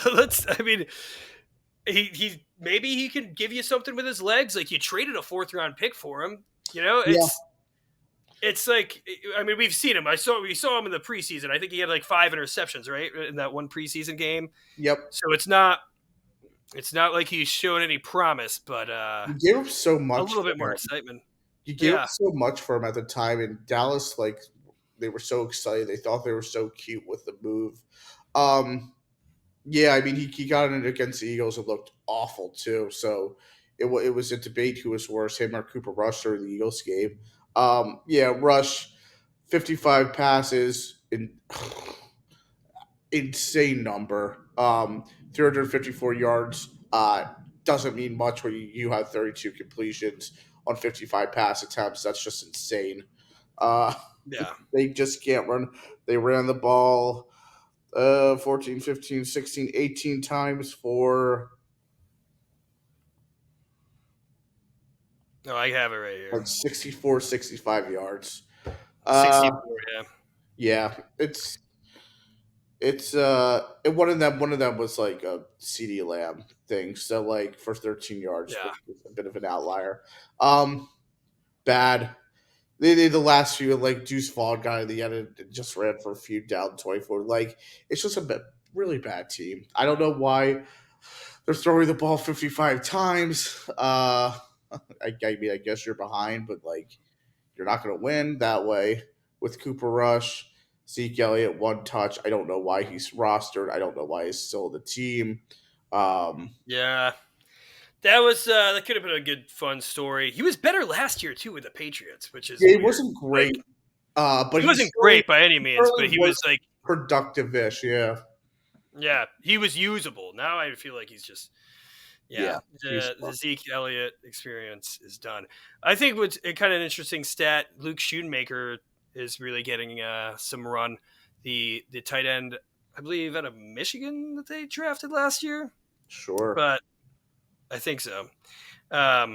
[SPEAKER 1] He maybe he can give you something with his legs. Like, you traded a 4th-round pick for him. It's like, we've seen him. We saw him in the preseason. I think he had like 5 interceptions, right, in that one preseason game.
[SPEAKER 2] Yep.
[SPEAKER 1] So it's not like he's showing any promise, but
[SPEAKER 2] you gave him so much.
[SPEAKER 1] A little bit more excitement.
[SPEAKER 2] You gave him so much for him at the time, and Dallas, like, they were so excited. They thought they were so cute with the move. Yeah, he got in against the Eagles. It looked awful too. So it was a debate who was worse, him or Cooper Rush during the Eagles game. Rush, 55 passes, insane number. 354 yards. Doesn't mean much when you have 32 completions on 55 pass attempts. That's just insane. They just can't run. They ran the ball 14, 15, 16, 18 times for...
[SPEAKER 1] Oh, I have it right here.
[SPEAKER 2] 64, 65 yards.
[SPEAKER 1] 64, yeah.
[SPEAKER 2] Yeah, it's one of them was like a CeeDee Lamb thing. So like for 13 yards, a bit of an outlier. Bad. The last few, like Deuce Vaughn guy at the end just ran for a few down 24. Like, it's just a really bad team. I don't know why they're throwing the ball 55 times. I guess you're behind, but like, you're not going to win that way with Cooper Rush, Zeke Elliott, 1 touch. I don't know why he's rostered. I don't know why he's still the team.
[SPEAKER 1] Yeah. That could have been a good, fun story. He was better last year too with the Patriots, which is
[SPEAKER 2] he wasn't great, but
[SPEAKER 1] he wasn't great by any means. But he was like
[SPEAKER 2] productive-ish.
[SPEAKER 1] Yeah, he was usable. Now I feel like he's just the Zeke Elliott experience is done. I think what's a kind of an interesting stat: Luke Schoonmaker is really getting some run. The tight end, I believe, out of Michigan that they drafted last year.
[SPEAKER 2] Sure,
[SPEAKER 1] but I think so. But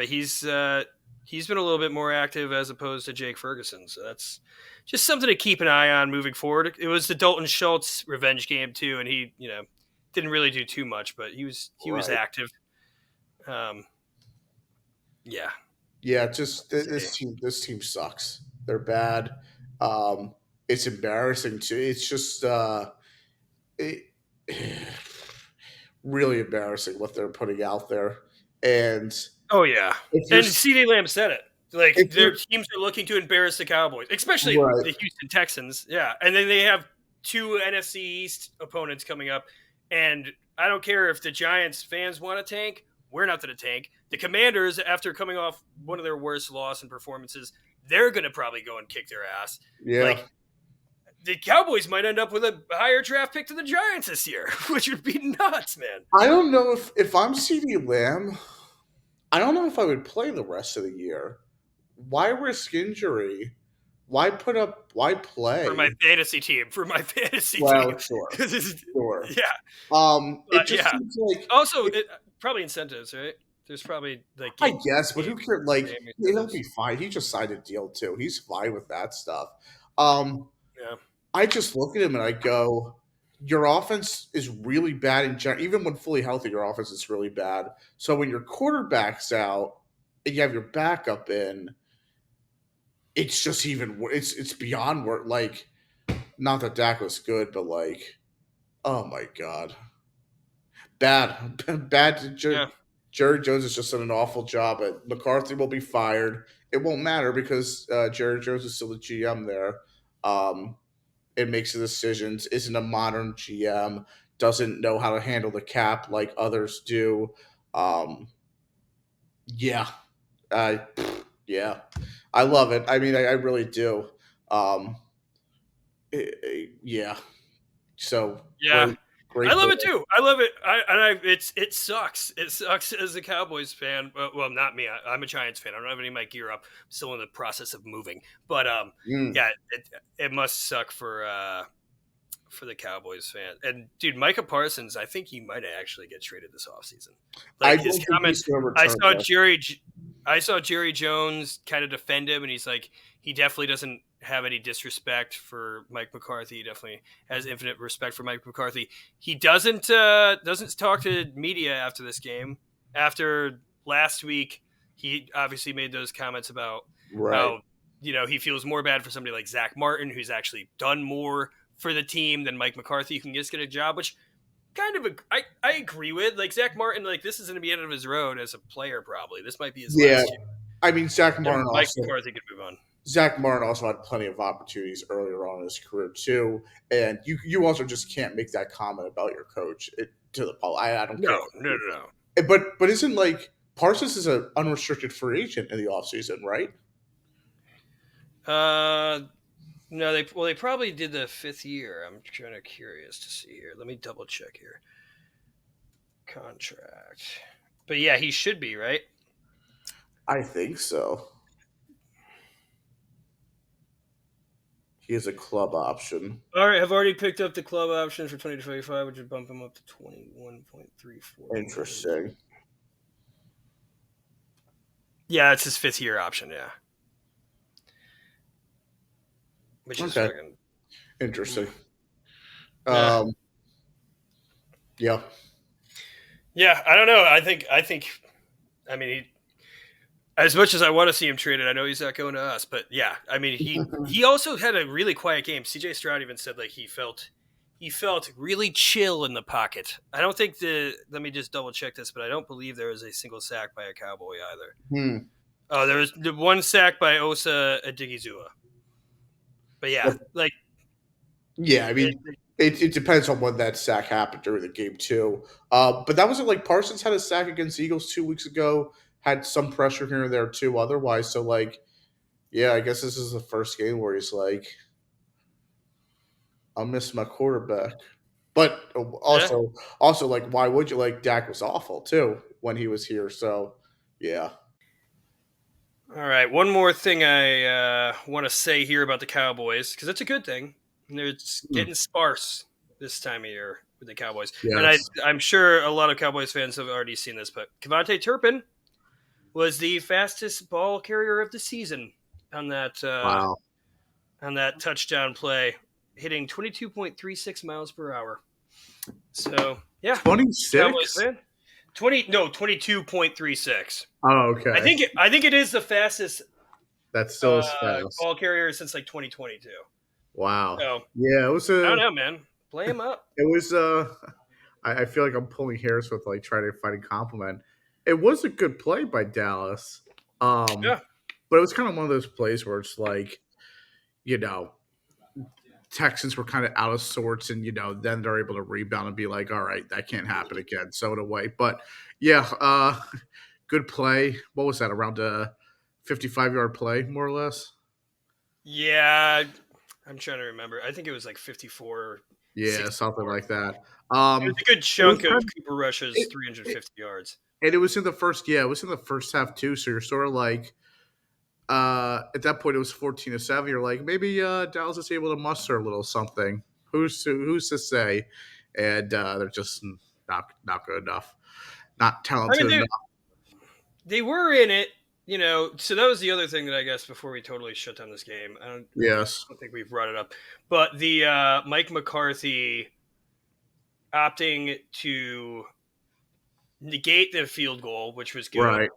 [SPEAKER 1] he's been a little bit more active as opposed to Jake Ferguson. So that's just something to keep an eye on moving forward. It was the Dalton Schultz revenge game too, and he didn't really do too much, but he was active.
[SPEAKER 2] Just this team sucks. They're bad. It's embarrassing too. It's just really embarrassing what they're putting out there. And
[SPEAKER 1] and CeeDee Lamb said it. Like, their teams are looking to embarrass the Cowboys, especially the Houston Texans. Yeah, and then they have 2 NFC East opponents coming up, and I don't care if the Giants fans want to tank. We're not going to tank. The Commanders, after coming off one of their worst loss and performances, they're going to probably go and kick their ass.
[SPEAKER 2] Yeah.
[SPEAKER 1] Like, the Cowboys might end up with a higher draft pick to the Giants this year, which would be nuts, man.
[SPEAKER 2] I don't know if I'm CeeDee Lamb, I don't know if I would play the rest of the year. Why risk injury? Why play?
[SPEAKER 1] For my fantasy team.
[SPEAKER 2] Well, sure.
[SPEAKER 1] Yeah.
[SPEAKER 2] It just seems like...
[SPEAKER 1] Also, probably incentives, right? There's probably like...
[SPEAKER 2] I guess, but who cares? Like, he'll be fine. He just signed a deal, too. He's fine with that stuff. I just look at him and I go, your offense is really bad in general. Even when fully healthy, your offense is really bad. So when your quarterback's out and you have your backup in, it's just it's beyond work. Like, not that Dak was good, but like, oh my God. Bad. Jerry Jones has just done an awful job. McCarthy will be fired. It won't matter because Jerry Jones is still the GM there. It makes the decisions, isn't a modern GM, doesn't know how to handle the cap like others do. I love it. I mean, I really do. Yeah. So
[SPEAKER 1] Yeah,
[SPEAKER 2] great
[SPEAKER 1] I love
[SPEAKER 2] boy.
[SPEAKER 1] it too. I love it. It sucks. It sucks as a Cowboys fan. Well, not me. I'm a Giants fan. I don't have any of my gear up. I'm still in the process of moving. But
[SPEAKER 2] Mm.
[SPEAKER 1] yeah, it must suck for the Cowboys fan. And dude, Micah Parsons, I think he might actually get traded this offseason.
[SPEAKER 2] I
[SPEAKER 1] Like his
[SPEAKER 2] don't think he's
[SPEAKER 1] comments,
[SPEAKER 2] going to
[SPEAKER 1] I
[SPEAKER 2] return.
[SPEAKER 1] saw
[SPEAKER 2] Though.
[SPEAKER 1] I saw Jerry Jones kind of defend him, and he's like, he definitely doesn't have any disrespect for Mike McCarthy. He definitely has infinite respect for Mike McCarthy. He doesn't talk to media after this game. After last week, he obviously made those comments about
[SPEAKER 2] Right.
[SPEAKER 1] how he feels more bad for somebody like Zach Martin, who's actually done more for the team than Mike McCarthy, who can just get a job, which kind of I agree with. Like Zach Martin, like this is going to be end of his road as a player. Probably this might be his
[SPEAKER 2] Yeah.
[SPEAKER 1] last year.
[SPEAKER 2] I mean,
[SPEAKER 1] And Mike McCarthy could move on.
[SPEAKER 2] Zach Martin also had plenty of opportunities earlier on in his career too, and you also just can't make that comment about your coach to the public. I don't care.
[SPEAKER 1] No.
[SPEAKER 2] But isn't like Parsons is an unrestricted free agent in the offseason, right?
[SPEAKER 1] No, they probably did the 5th year. I'm kind of curious to see here. Let me double check here. Contract, but yeah, he should be right.
[SPEAKER 2] I think so. He has a club option.
[SPEAKER 1] All right, I've already picked up the club option for 2025, which would bump him up to 21.34.
[SPEAKER 2] Interesting.
[SPEAKER 1] Yeah, it's his 5th year option. Yeah, which is fucking
[SPEAKER 2] interesting.
[SPEAKER 1] Yeah.
[SPEAKER 2] Yeah.
[SPEAKER 1] Yeah, I don't know. I think. I mean, as much as I want to see him traded, I know he's not going to us. But yeah, I mean, he also had a really quiet game. CJ Stroud even said like he felt really chill in the pocket. I don't think let me just double check this, but I don't believe there was a single sack by a Cowboy either. Oh, there was the one sack by Osa Adigizua. But yeah, like
[SPEAKER 2] yeah, I mean, it depends on when that sack happened during the game too. But that wasn't like Parsons had a sack against the Eagles 2 weeks ago. Had some pressure here and there too. Otherwise, so like, yeah, I guess this is the first game where he's like, I'll miss my quarterback. But also like, why would you like Dak was awful too when he was here? So yeah.
[SPEAKER 1] All right, one more thing I want to say here about the Cowboys because it's a good thing. They're getting sparse this time of year with the Cowboys, and I'm sure a lot of Cowboys fans have already seen this. But Kevontae Turpin was the fastest ball carrier of the season on that on that touchdown play, hitting 22.36 miles per hour. So yeah,
[SPEAKER 2] 26.
[SPEAKER 1] 22.36.
[SPEAKER 2] Oh, okay.
[SPEAKER 1] I think it is the fastest.
[SPEAKER 2] That's still fast
[SPEAKER 1] ball carrier since like 2022.
[SPEAKER 2] Wow.
[SPEAKER 1] So,
[SPEAKER 2] yeah, it was.
[SPEAKER 1] I don't know, man. Play him up.
[SPEAKER 2] It was. I feel like I'm pulling hairs with like trying to find a compliment. It was a good play by Dallas.
[SPEAKER 1] Yeah.
[SPEAKER 2] But it was kind of one of those plays where it's like, Texans were kind of out of sorts, and then they're able to rebound and be like, all right, that can't happen again. So in a way, but yeah, good play. What was that, around a 55-yard play, more or less?
[SPEAKER 1] Yeah, I'm trying to remember. I think it was like 54.
[SPEAKER 2] Yeah, 64. Something like that.
[SPEAKER 1] It was a good chunk of Cooper Rush's 350 yards.
[SPEAKER 2] And it was in the first half too. So you're sort of like, at that point it was 14-7. You're like, maybe Dallas is able to muster a little something. Who's to say? And they're just not good enough, not talented enough.
[SPEAKER 1] They were in it, So that was the other thing that I guess before we totally shut down this game. I don't think we've brought it up, but the Mike McCarthy opting to negate the field goal, which was good,
[SPEAKER 2] right,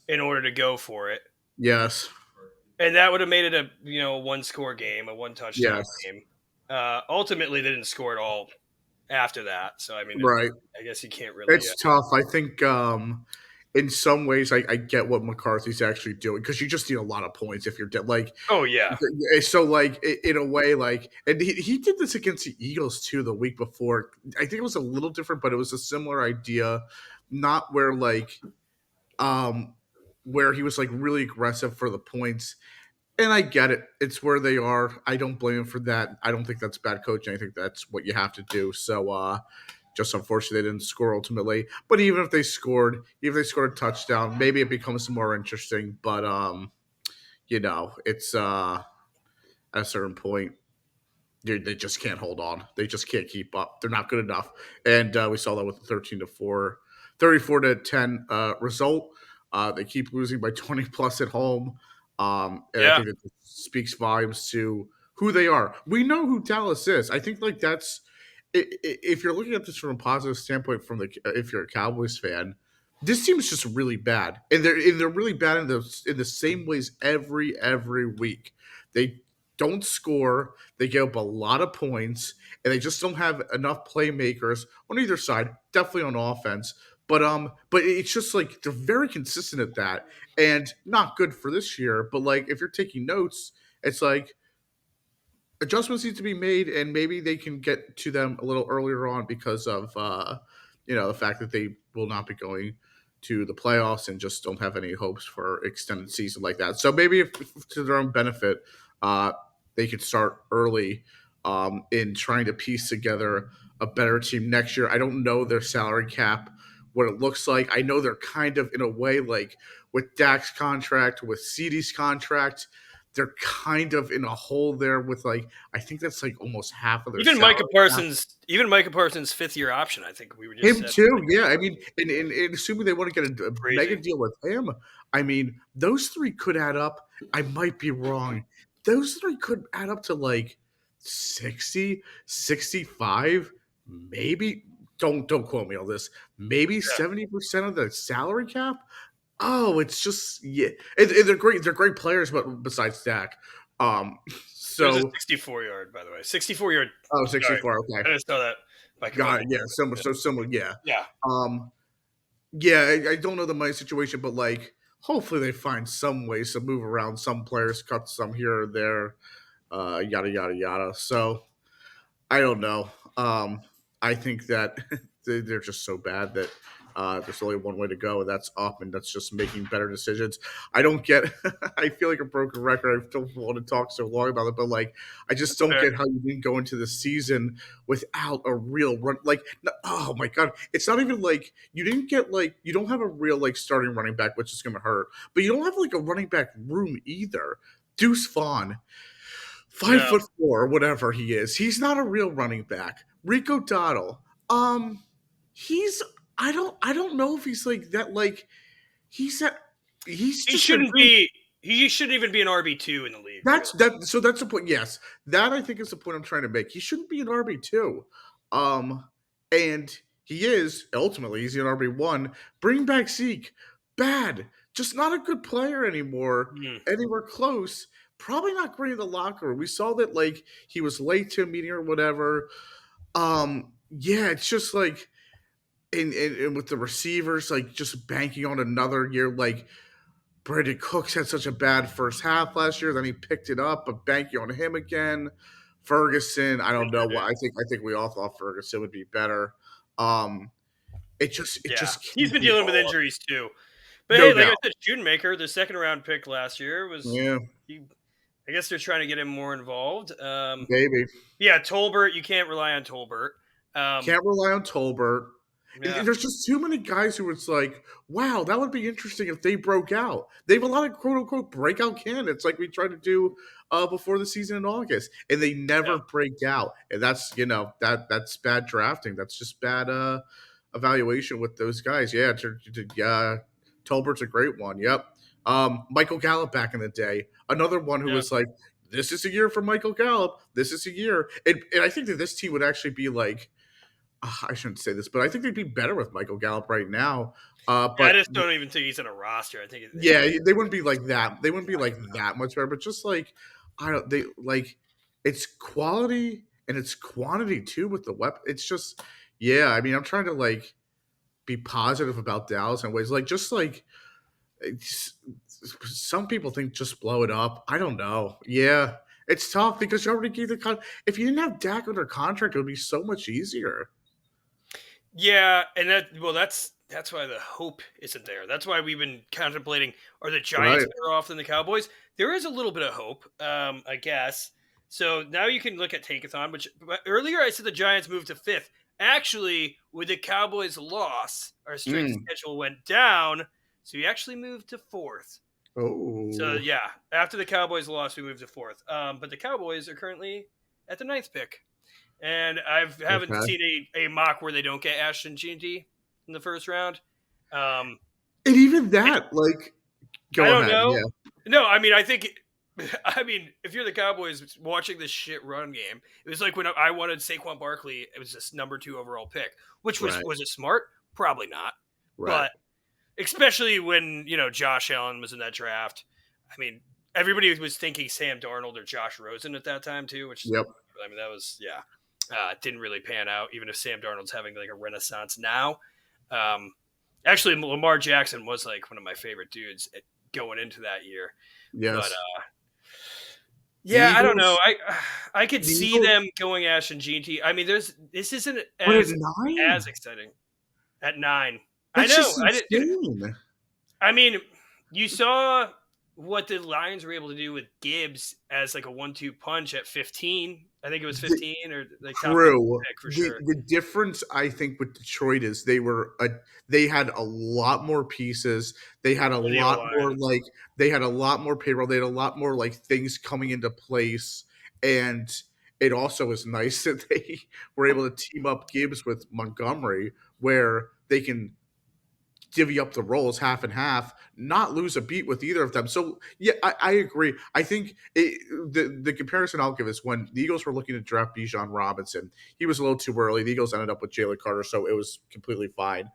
[SPEAKER 1] in order to go for it.
[SPEAKER 2] Yes.
[SPEAKER 1] And that would have made it a one-score game, a one-touchdown game. Ultimately, they didn't score at all after that. So, I mean,
[SPEAKER 2] right.
[SPEAKER 1] I guess you can't really.
[SPEAKER 2] It's tough. I think in some ways I get what McCarthy's actually doing because you just need a lot of points if you're like.
[SPEAKER 1] Oh, yeah.
[SPEAKER 2] So, like, in a way, like, and he did this against the Eagles, too, the week before. I think it was a little different, but it was a similar idea. Not where, like, where he was like really aggressive for the points. And I get it. It's where they are. I don't blame them for that. I don't think that's bad coaching. I think that's what you have to do. So just unfortunately they didn't score ultimately. But even if they scored, a touchdown, maybe it becomes more interesting. But it's at a certain point they just can't hold on. They just can't keep up. They're not good enough. And we saw that with the 34-10 result. They keep losing by 20 plus at home. And I think that speaks volumes to who they are. We know who Dallas is. I think like that's if you're looking at this from a positive standpoint if you're a Cowboys fan, this team is just really bad. And they're really bad in the same ways every week. They don't score. They give up a lot of points, and they just don't have enough playmakers on either side. Definitely on offense, but it's just like they're very consistent at that, and not good for this year. But like if you're taking notes, it's like adjustments need to be made, and maybe they can get to them a little earlier on because of the fact that they will not be going to the playoffs and just don't have any hopes for extended season like that. So maybe if to their own benefit, they could start early in trying to piece together a better team next year. I don't know their salary cap, what it looks like. I know they're kind of in a way like with Dak's contract, with CeeDee's contract, they're kind of in a hole there with like I think that's like almost half of their
[SPEAKER 1] even
[SPEAKER 2] salary
[SPEAKER 1] Micah Parsons' 5th-year option. I think we were just
[SPEAKER 2] him too. Yeah, I mean, and assuming they want to get a mega deal with him, I mean, those three could add up. I might be wrong. Those three could add up to like 60, 65, maybe. Don't quote me on this. Maybe 70% of the salary cap. Oh, it's just and they're great. They're great players, but besides Dak, so
[SPEAKER 1] there's a 64-yard, by the way, 64-yard.
[SPEAKER 2] Oh, 64. Okay,
[SPEAKER 1] I just saw that.
[SPEAKER 2] Got it. Yeah, similar. Yeah.
[SPEAKER 1] Yeah.
[SPEAKER 2] I don't know the money situation, but like, hopefully they find some ways to move around some players, cut some here or there, yada yada yada. So I don't know. I think that they're just so bad that there's only one way to go, and that's up, and that's just making better decisions. I don't get. I feel like a broken record. I don't want to talk so long about it, but like, I just don't get how you didn't go into the season without a real run. Like, oh my god, it's not even like you didn't get like you don't have a real like starting running back, which is going to hurt, but you don't have like a running back room either. Deuce Vaughn. 5'4", whatever he is. He's not a real running back. Rico Dottle. He's I don't know if he's like that. Like he shouldn't
[SPEAKER 1] be. He shouldn't even be an RB2 in the league.
[SPEAKER 2] That's that. So that's the point. Yes, that I think is the point I'm trying to make. He shouldn't be an RB2. And he is ultimately he's an RB1. Bring back Zeke. Bad. Just not a good player anymore. Anywhere close. Probably not great in the locker room. We saw that like he was late to a meeting or whatever. It's just like and with the receivers, like just banking on another year, like Brandon Cooks had such a bad first half last year, then he picked it up, but banking on him again. Ferguson, I don't know what I think we all thought Ferguson would be better. It just
[SPEAKER 1] he's been dealing with injuries too. But hey, like I said, Schoonmaker, the 2nd-round pick last year was I guess they're trying to get him more involved.
[SPEAKER 2] Maybe.
[SPEAKER 1] Yeah, Tolbert, you can't rely on Tolbert.
[SPEAKER 2] Can't rely on Tolbert. Yeah. There's just too many guys who it's like, wow, that would be interesting if they broke out. They have a lot of quote unquote breakout candidates like we tried to do before the season in August, and they never break out. And that's that's bad drafting. That's just bad evaluation with those guys. Yeah, Tolbert's a great one. Yep. Michael Gallup back in the day, another one who was like, this is a year for Michael Gallup. This is a year. And I think that this team would actually be like, I shouldn't say this, but I think they'd be better with Michael Gallup right now. But
[SPEAKER 1] I just don't even think he's in a roster. I think
[SPEAKER 2] they wouldn't be like that. They wouldn't be like that much better, but just like it's quality and it's quantity too with the weapon. It's just I mean, I'm trying to like be positive about Dallas in ways some people think just blow it up. I don't know. Yeah, it's tough because you already gave the if you didn't have Dak under contract, it would be so much easier.
[SPEAKER 1] Yeah, and that's That's why the hope isn't there. That's why we've been contemplating: are the Giants
[SPEAKER 2] Right.
[SPEAKER 1] better off than the Cowboys? There is a little bit of hope, I guess. So now you can look at Tankathon, which earlier I said the Giants moved to fifth. Actually, with the Cowboys' loss, our strength schedule went down, so we actually moved to fourth. So
[SPEAKER 2] Oh.
[SPEAKER 1] yeah, after the Cowboys lost, we moved to fourth. But the Cowboys are currently at the ninth pick, and I haven't
[SPEAKER 2] Okay.
[SPEAKER 1] seen a mock where they don't get Ashton Jeanty in the first round.
[SPEAKER 2] And even that, like,
[SPEAKER 1] I
[SPEAKER 2] go
[SPEAKER 1] don't
[SPEAKER 2] ahead.
[SPEAKER 1] know.
[SPEAKER 2] Yeah.
[SPEAKER 1] No, I mean, I think. I mean, if you're the Cowboys watching this shit run game, it was like when I wanted Saquon Barkley. It was this number 2 overall pick, which
[SPEAKER 2] Right.
[SPEAKER 1] was it smart? Probably not.
[SPEAKER 2] Right.
[SPEAKER 1] But especially when Josh Allen was in that draft. I mean, everybody was thinking Sam Darnold or Josh Rosen at that time too. Which
[SPEAKER 2] Yep.
[SPEAKER 1] I mean, that was didn't really pan out. Even if Sam Darnold's having like a renaissance now. Actually, Lamar Jackson was like one of my favorite dudes going into that year.
[SPEAKER 2] Yes.
[SPEAKER 1] But I don't know. I could see
[SPEAKER 2] Eagles,
[SPEAKER 1] them going Ash and GT. I mean, this isn't
[SPEAKER 2] but at
[SPEAKER 1] as
[SPEAKER 2] 9?
[SPEAKER 1] exciting. At 9,
[SPEAKER 2] That's
[SPEAKER 1] I know.
[SPEAKER 2] just insane.
[SPEAKER 1] I mean, you saw what the Lions were able to do with Gibbs as like a 1-2 punch at 15. I think it was 15 or like top
[SPEAKER 2] True.
[SPEAKER 1] pick for sure.
[SPEAKER 2] The difference I think with Detroit is they had a lot more pieces. They had a lot more they had a lot more payroll. They had a lot more like things coming into place. And it also is nice that they were able to team up Gibbs with Montgomery, where they can divvy up the roles half and half, not lose a beat with either of them. So yeah, I agree. I think the comparison I'll give is when the Eagles were looking to draft Bijan Robinson, he was a little too early. The Eagles ended up with Jalen Carter, so it was completely fine.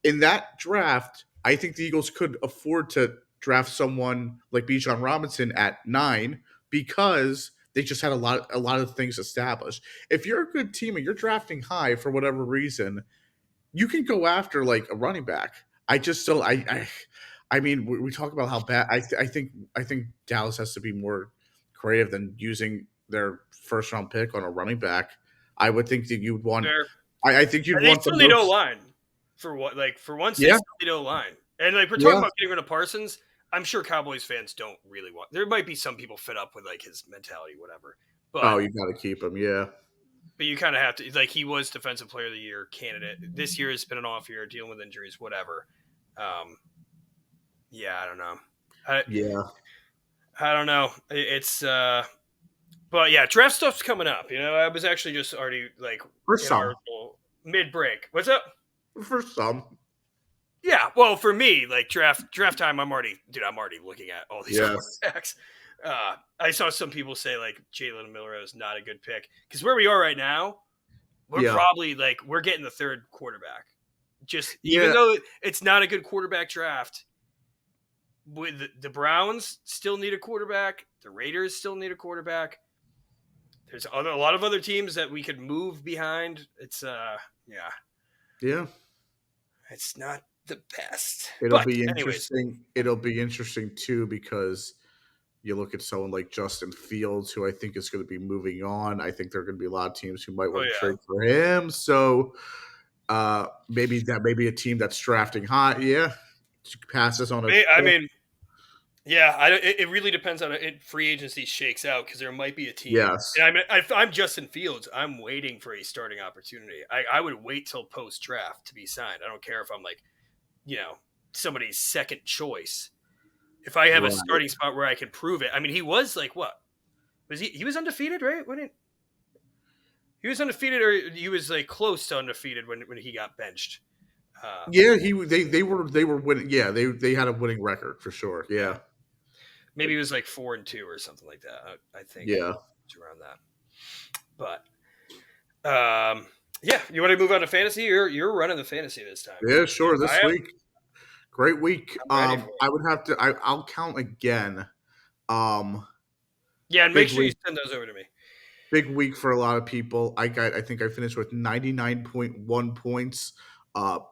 [SPEAKER 2] In that draft, I think the Eagles could afford to draft someone like Bijan Robinson at 9 because they just had a lot of things established. If you're a good team and you're drafting high for whatever reason, you can go after like a running back. I just don't. I mean, we talk about how bad. I think Dallas has to be more creative than using their first round pick on a running back. I would think that you'd want. I think you'd
[SPEAKER 1] they
[SPEAKER 2] want the
[SPEAKER 1] still need
[SPEAKER 2] most.
[SPEAKER 1] O-line for what? Like for once, they
[SPEAKER 2] Yeah.
[SPEAKER 1] still need O-line. And like we're talking about getting rid of Parsons. I'm sure Cowboys fans don't really want. There might be some people fed up with like his mentality, whatever. But
[SPEAKER 2] you got to keep him. Yeah.
[SPEAKER 1] But you kind of have to, like, he was Defensive Player of the Year candidate. This year has been an off year, dealing with injuries, whatever. Yeah, I don't know. I don't know. It's, but yeah, draft stuff's coming up. I was actually just already like
[SPEAKER 2] for some
[SPEAKER 1] mid break. What's up?
[SPEAKER 2] For some.
[SPEAKER 1] Yeah, well, for me, like draft time, I'm already looking at all these quarterbacks. I saw some people say like Jalen Milroe is not a good pick because where we are right now, we're probably like we're getting the third quarterback. Just even though it's not a good quarterback draft, with the Browns still need a quarterback, the Raiders still need a quarterback. There's a lot of other teams that we could move behind. It's it's not the best.
[SPEAKER 2] It'll be interesting. It'll be interesting too because you look at someone like Justin Fields, who I think is going to be moving on. I think there are going to be a lot of teams who might want to trade for him. So maybe that may be a team that's drafting high. Yeah, passes on a.
[SPEAKER 1] I mean, it really depends on if free agency shakes out because there might be a team.
[SPEAKER 2] Yes.
[SPEAKER 1] And I mean, if I'm Justin Fields, I'm waiting for a starting opportunity. I would wait till post draft to be signed. I don't care if I'm like, somebody's second choice. If I have a starting spot where I can prove it. I mean, he was like, what? Was he was undefeated, right? He was undefeated, or he was like close to undefeated when he got benched.
[SPEAKER 2] They were winning. Yeah, they had a winning record for sure. Yeah.
[SPEAKER 1] Maybe it was like 4-2 or something like that. I think.
[SPEAKER 2] Yeah.
[SPEAKER 1] It's around that. But you want to move on to fantasy? You're running the fantasy this time.
[SPEAKER 2] Yeah, sure. This week. Great week. I would have to. I'll count again.
[SPEAKER 1] And make sure you send those over to me.
[SPEAKER 2] Big week for a lot of people. I think I finished with 99.1 points.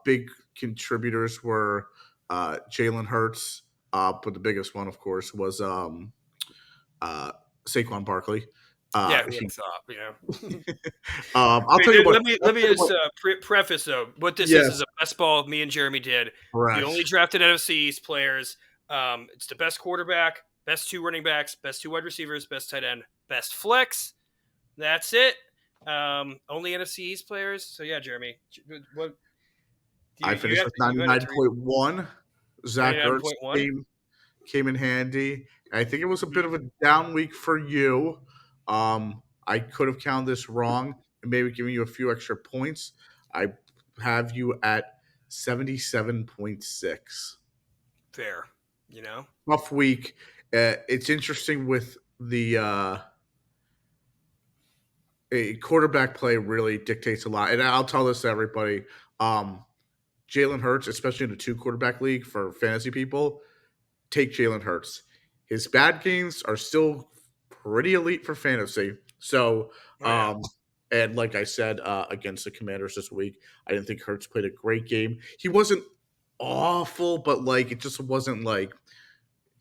[SPEAKER 2] Big contributors were Jalen Hurts, but the biggest one, of course, was Saquon Barkley.
[SPEAKER 1] Yeah, who would have thought? You know.
[SPEAKER 2] I'll
[SPEAKER 1] Wait,
[SPEAKER 2] tell you
[SPEAKER 1] dude,
[SPEAKER 2] what.
[SPEAKER 1] let me just preface though. What this
[SPEAKER 2] Yes,
[SPEAKER 1] is a best ball me and Jeremy did. We
[SPEAKER 2] correct.
[SPEAKER 1] only drafted NFC East players. It's the best quarterback, best 2 running backs, best 2 wide receivers, best tight end, best flex. That's it. Only NFC East players. So yeah, Jeremy, what
[SPEAKER 2] I
[SPEAKER 1] you
[SPEAKER 2] finished
[SPEAKER 1] have
[SPEAKER 2] with
[SPEAKER 1] to, you had to
[SPEAKER 2] 99.1. Zach Ertz
[SPEAKER 1] 99.1.
[SPEAKER 2] came in handy. I think it was a bit of a down week for you. I could have counted this wrong and maybe giving you a few extra points. I have you at 77.6.
[SPEAKER 1] Fair, you know.
[SPEAKER 2] Tough week. It's interesting with the a quarterback play really dictates a lot. And I'll tell this to everybody. Jalen Hurts, especially in a 2 quarterback league for fantasy people, take Jalen Hurts. His bad games are still pretty elite for fantasy. So, and like I said, against the Commanders this week, I didn't think Hurts played a great game. He wasn't awful, but like it just wasn't like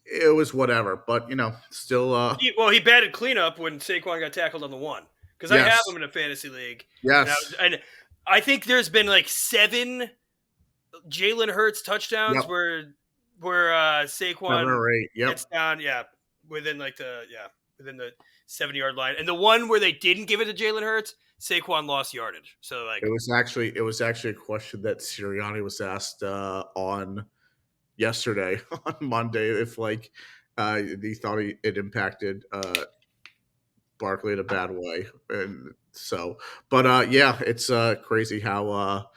[SPEAKER 2] it was whatever. But still,
[SPEAKER 1] He batted cleanup when Saquon got tackled on the 1 because I have
[SPEAKER 2] yes,
[SPEAKER 1] him in a fantasy league.
[SPEAKER 2] yes,
[SPEAKER 1] And I think there's been like 7 Jalen Hurts touchdowns
[SPEAKER 2] yep,
[SPEAKER 1] where
[SPEAKER 2] 7
[SPEAKER 1] Saquon
[SPEAKER 2] or 8, yep.
[SPEAKER 1] gets down, within the 7-yard line, and the one where they didn't give it to Jalen Hurts, Saquon lost yardage. So like
[SPEAKER 2] It was actually a question that Sirianni was asked on yesterday on Monday if like he thought it impacted Barkley in a bad way, and so but yeah, it's crazy how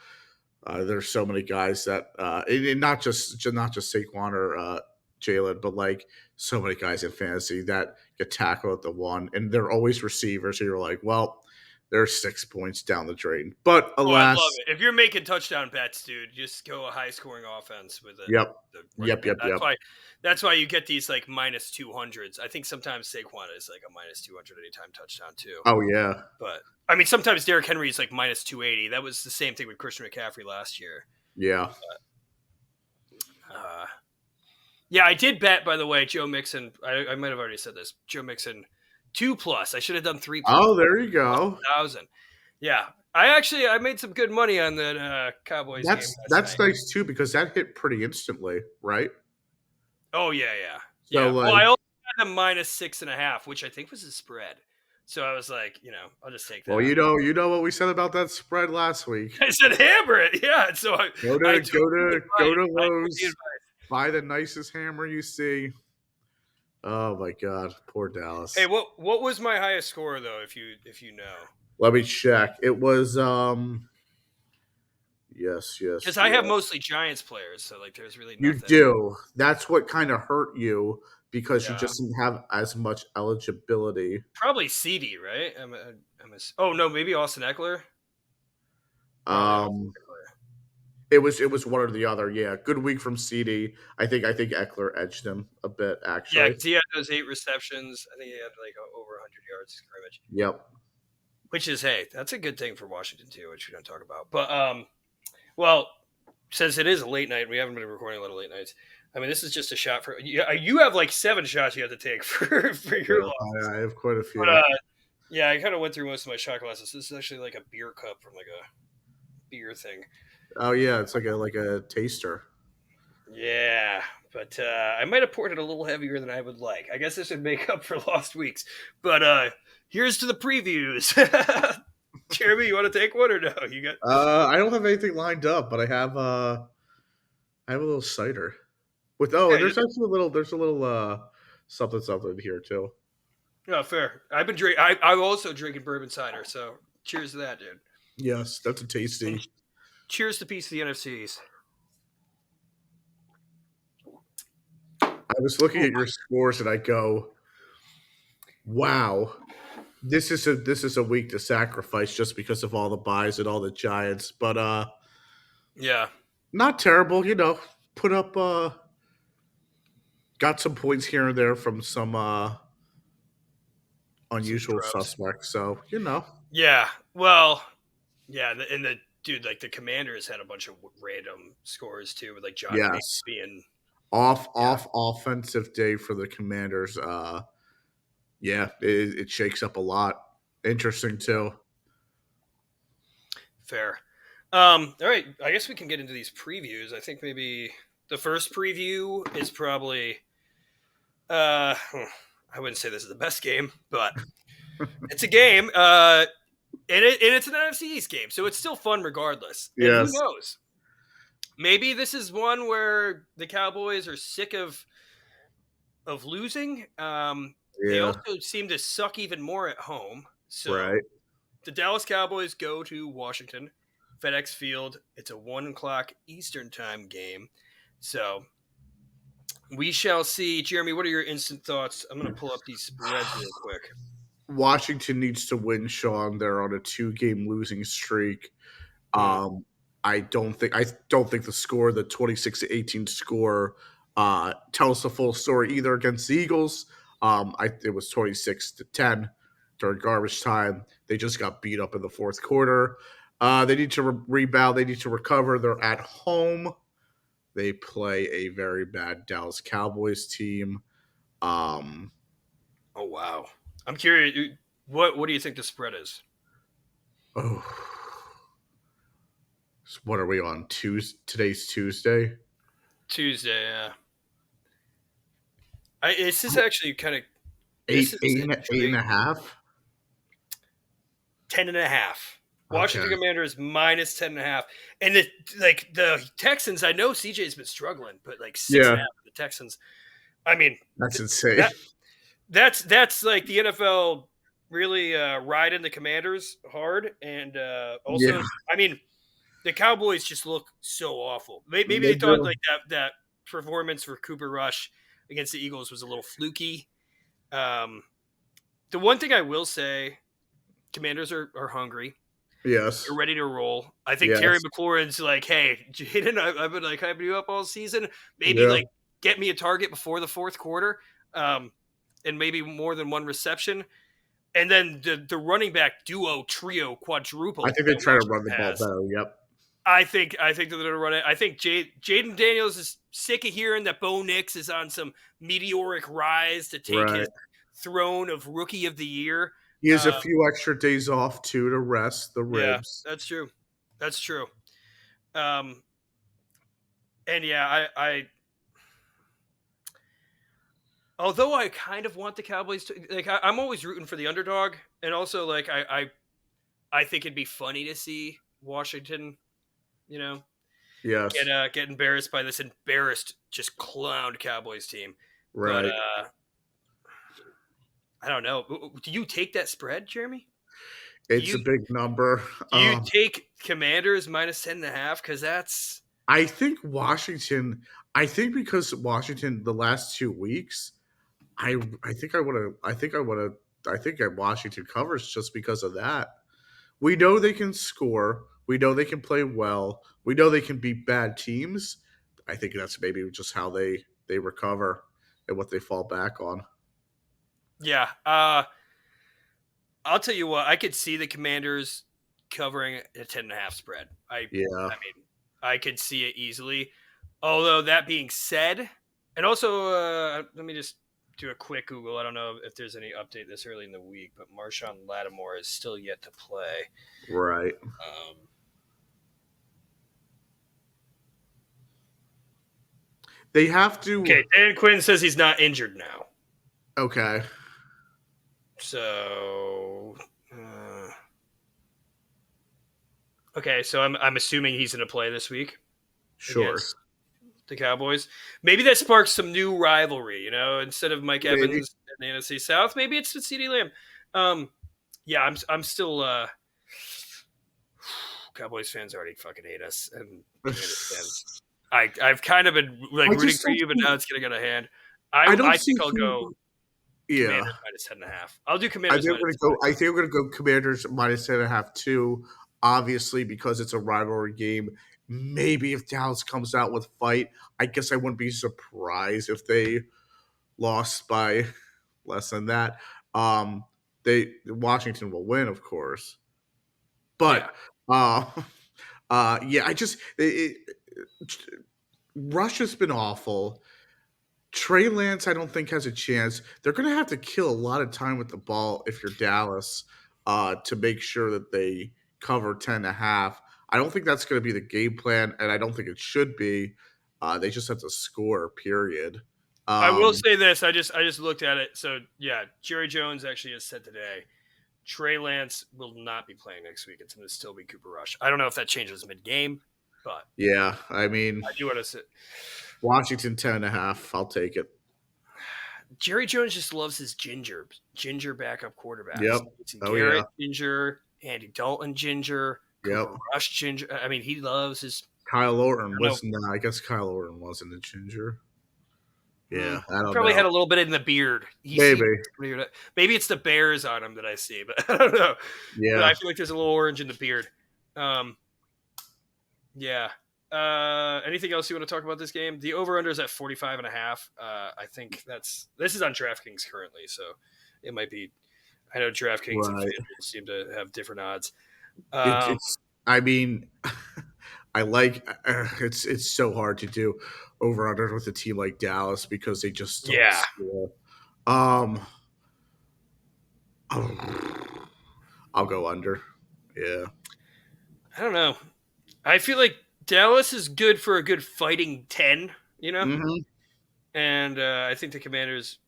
[SPEAKER 2] there's so many guys that and not just Saquon or Jalen, but like so many guys in fantasy that get tackled at the 1, and they're always receivers. So you're like, well, they're 6 points down the drain. But
[SPEAKER 1] I love
[SPEAKER 2] alas,
[SPEAKER 1] it. If you're making touchdown bets, dude, just go a high scoring offense with it.
[SPEAKER 2] yep,
[SPEAKER 1] The running back.
[SPEAKER 2] yep.
[SPEAKER 1] That's why you get these like minus 200s. I think sometimes Saquon is like a minus 200 anytime touchdown too.
[SPEAKER 2] Oh yeah.
[SPEAKER 1] But I mean, sometimes Derrick Henry is like minus 280. That was the same thing with Christian McCaffrey last year.
[SPEAKER 2] Yeah.
[SPEAKER 1] Yeah, I did bet, by the way, Joe Mixon. I might have already said this. Joe Mixon 2+. I should have done 3+.
[SPEAKER 2] Oh, there you go.
[SPEAKER 1] 1,000. Yeah, I made some good money on that Cowboys game.
[SPEAKER 2] That's nice too because that hit pretty instantly, right?
[SPEAKER 1] Oh yeah.
[SPEAKER 2] So,
[SPEAKER 1] well, I also had a minus 6.5, which I think was a spread. So I was like, I'll just take that.
[SPEAKER 2] Well, you know what we said about that spread last week.
[SPEAKER 1] I said hammer it. Yeah. So
[SPEAKER 2] go to Lowe's, buy the nicest hammer you see. Oh my God, poor Dallas.
[SPEAKER 1] Hey, what was my highest score though? If you know,
[SPEAKER 2] let me check. It was yes.
[SPEAKER 1] Because I have mostly Giants players, so like there's really nothing.
[SPEAKER 2] You do. That's what kind of hurt you because you just didn't have as much eligibility.
[SPEAKER 1] Probably CD, right? Oh no, maybe Austin Eckler.
[SPEAKER 2] It was one or the other. Yeah, good week from CD. I think Eckler edged him a bit actually.
[SPEAKER 1] Yeah, because he had those 8 receptions. I think he had like over 100 yards scrimmage.
[SPEAKER 2] Yep.
[SPEAKER 1] Which is, hey, that's a good thing for Washington too, which we don't talk about. But well, since it is a late night, we haven't been recording a lot of late nights. I mean, this is just a shot for you. Have like 7 shots you have to take for your loss.
[SPEAKER 2] I have quite a few.
[SPEAKER 1] But, yeah, I kind of went through most of my shot glasses. This is actually like a beer cup from like a beer thing.
[SPEAKER 2] Oh yeah, it's like a taster.
[SPEAKER 1] Yeah, but I might have poured it a little heavier than I would like. I guess this would make up for lost weeks. But here's to the previews. Jeremy, you want to take one or no? You got?
[SPEAKER 2] I don't have anything lined up, but I have a little cider. There's actually a little something here too.
[SPEAKER 1] Oh, fair. I've been drinking. I'm also drinking bourbon cider. So cheers to that, dude.
[SPEAKER 2] Yes, that's a tasty.
[SPEAKER 1] Cheers to peace of the NFC East.
[SPEAKER 2] I was looking at your scores and I go, wow. This is a week to sacrifice just because of all the buys and all the Giants, but
[SPEAKER 1] yeah,
[SPEAKER 2] not terrible. Put up got some points here and there from some unusual suspects. So
[SPEAKER 1] yeah. Well, yeah, and the dude, like the Commanders had a bunch of random scores too, with like John being
[SPEAKER 2] off offensive day for the Commanders. Yeah, it shakes up a lot. Interesting too.
[SPEAKER 1] Fair. All right, I guess we can get into these previews. I think maybe the first preview is probably I wouldn't say this is the best game, but it's a game. And it's an NFC East game, so it's still fun regardless. And who
[SPEAKER 2] Yes.
[SPEAKER 1] knows? Maybe this is one where the Cowboys are sick of losing. They
[SPEAKER 2] Yeah.
[SPEAKER 1] also seem to suck even more at home. So
[SPEAKER 2] Right.
[SPEAKER 1] the Dallas Cowboys go to Washington, FedEx Field. It's a 1:00 Eastern time game. So we shall see. Jeremy, what are your instant thoughts? I'm going to pull up these spreads real quick.
[SPEAKER 2] Washington needs to win, Sean. They're on a 2-game losing streak. I don't think the score, the 26-18 score, tells the full story either against the Eagles. It was 26-10 during garbage time. They just got beat up in the fourth quarter. They need to rebound. They need to recover. They're at home. They play a very bad Dallas Cowboys team.
[SPEAKER 1] Oh wow! I'm curious. What do you think the spread is?
[SPEAKER 2] Oh, so what are we on? Today's Tuesday.
[SPEAKER 1] Tuesday. Yeah. This is actually kind of
[SPEAKER 2] Eight,
[SPEAKER 1] this is
[SPEAKER 2] eight, eight and
[SPEAKER 1] intriguing.
[SPEAKER 2] a half.
[SPEAKER 1] 10.5. Washington
[SPEAKER 2] Okay.
[SPEAKER 1] Commanders minus 10.5. And the Texans, I know CJ's been struggling, but like 6.5 for the Texans. I mean,
[SPEAKER 2] That's insane.
[SPEAKER 1] that's like the NFL really riding the Commanders hard, and also,
[SPEAKER 2] Yeah.
[SPEAKER 1] I mean, the Cowboys just look so awful. Maybe
[SPEAKER 2] They
[SPEAKER 1] they thought
[SPEAKER 2] do.
[SPEAKER 1] like that performance for Cooper Rush against the Eagles was a little fluky. The one thing I will say, Commanders are hungry.
[SPEAKER 2] Yes.
[SPEAKER 1] They're ready to roll. I think
[SPEAKER 2] Yes.
[SPEAKER 1] Terry McLaurin's like, hey, Jaden, I've been like hyping you up all season. Maybe
[SPEAKER 2] Yeah.
[SPEAKER 1] like get me a target before the fourth quarter, and maybe more than one reception. And then the running back duo, trio, quadruple.
[SPEAKER 2] I think they
[SPEAKER 1] that
[SPEAKER 2] try to
[SPEAKER 1] Washington
[SPEAKER 2] run the ball
[SPEAKER 1] has.
[SPEAKER 2] better. Yep.
[SPEAKER 1] I think they're going to run it. I think Jaden Daniels is sick of hearing that Bo Nix is on some meteoric rise to take
[SPEAKER 2] Right.
[SPEAKER 1] his throne of Rookie of the Year.
[SPEAKER 2] He has a few extra days off too to rest the
[SPEAKER 1] Yeah,
[SPEAKER 2] ribs.
[SPEAKER 1] that's true. That's true. And yeah, I although I kind of want the Cowboys to like, I'm always rooting for the underdog, and also like I think it'd be funny to see Washington, you know,
[SPEAKER 2] Yes.
[SPEAKER 1] get embarrassed by this embarrassed, just clowned Cowboys team.
[SPEAKER 2] Right.
[SPEAKER 1] But I don't know. Do you take that spread, Jeremy?
[SPEAKER 2] It's a big number.
[SPEAKER 1] Do you take Commanders minus 10.5? Because that's.
[SPEAKER 2] I think Washington. I think because Washington the last 2 weeks, I think Washington covers just because of that. We know they can score. We know they can play well. We know they can beat bad teams. I think that's maybe just how they recover and what they fall back on.
[SPEAKER 1] Yeah. I'll tell you what. I could see the Commanders covering a 10.5 spread. I mean, I could see it easily. Although that being said, and also let me just do a quick Google. I don't know if there's any update this early in the week, but Marshawn Lattimore is still yet to play.
[SPEAKER 2] Right. They have to.
[SPEAKER 1] Okay, Dan Quinn says he's not injured now.
[SPEAKER 2] Okay.
[SPEAKER 1] So. Okay, so I'm assuming he's going to play this week.
[SPEAKER 2] Sure.
[SPEAKER 1] Against the Cowboys. Maybe that sparks some new rivalry, you know, instead of Mike Evans in the NFC South, maybe it's CeeDee Lamb. Yeah, I'm still Cowboys fans already fucking hate us, and I've kind of been like rooting for you, but now it's gonna get a hand. I think I'll go Commanders minus 10.5. I'll do Commanders.
[SPEAKER 2] I think I'm gonna go Commanders minus 10.5 too. Obviously, because it's a rivalry game. Maybe if Dallas comes out with fight, I guess I wouldn't be surprised if they lost by less than that. Washington will win, of course. But I just Rush has been awful. Trey Lance, I don't think has a chance. They're going to have to kill a lot of time with the ball if you're Dallas to make sure that they cover 10.5. I don't think that's going to be the game plan, and I don't think it should be. They just have to score, period.
[SPEAKER 1] I will say this. I just looked at it. So, yeah, Jerry Jones actually has said today Trey Lance will not be playing next week. It's going to still be Cooper Rush. I don't know if that changes mid-game, but
[SPEAKER 2] yeah, I mean,
[SPEAKER 1] I do want to say
[SPEAKER 2] Washington 10.5. I'll take it.
[SPEAKER 1] Jerry Jones just loves his ginger backup quarterbacks.
[SPEAKER 2] Yep.
[SPEAKER 1] Garrett ginger, Andy Dalton ginger,
[SPEAKER 2] yep.
[SPEAKER 1] Cooper Rush ginger. I mean, he loves his.
[SPEAKER 2] Kyle Orton wasn't. I guess Kyle Orton wasn't a ginger. Yeah, I don't
[SPEAKER 1] probably
[SPEAKER 2] know.
[SPEAKER 1] had a little bit in the beard.
[SPEAKER 2] Maybe
[SPEAKER 1] it's the bears on him that I see, but I don't know.
[SPEAKER 2] Yeah,
[SPEAKER 1] but I feel like there's a little orange in the beard. Yeah. Anything else you want to talk about this game? The over/under is at 45.5. I think this is on DraftKings currently, so it might be. I know DraftKings and FanDuel seem to have different odds.
[SPEAKER 2] I mean, I like it's so hard to do over/under with a team like Dallas because they just don't score. I'll go under. Yeah.
[SPEAKER 1] I don't know. I feel like Dallas is good for a good fighting 10, you know?
[SPEAKER 2] Mm-hmm.
[SPEAKER 1] And I think the Commanders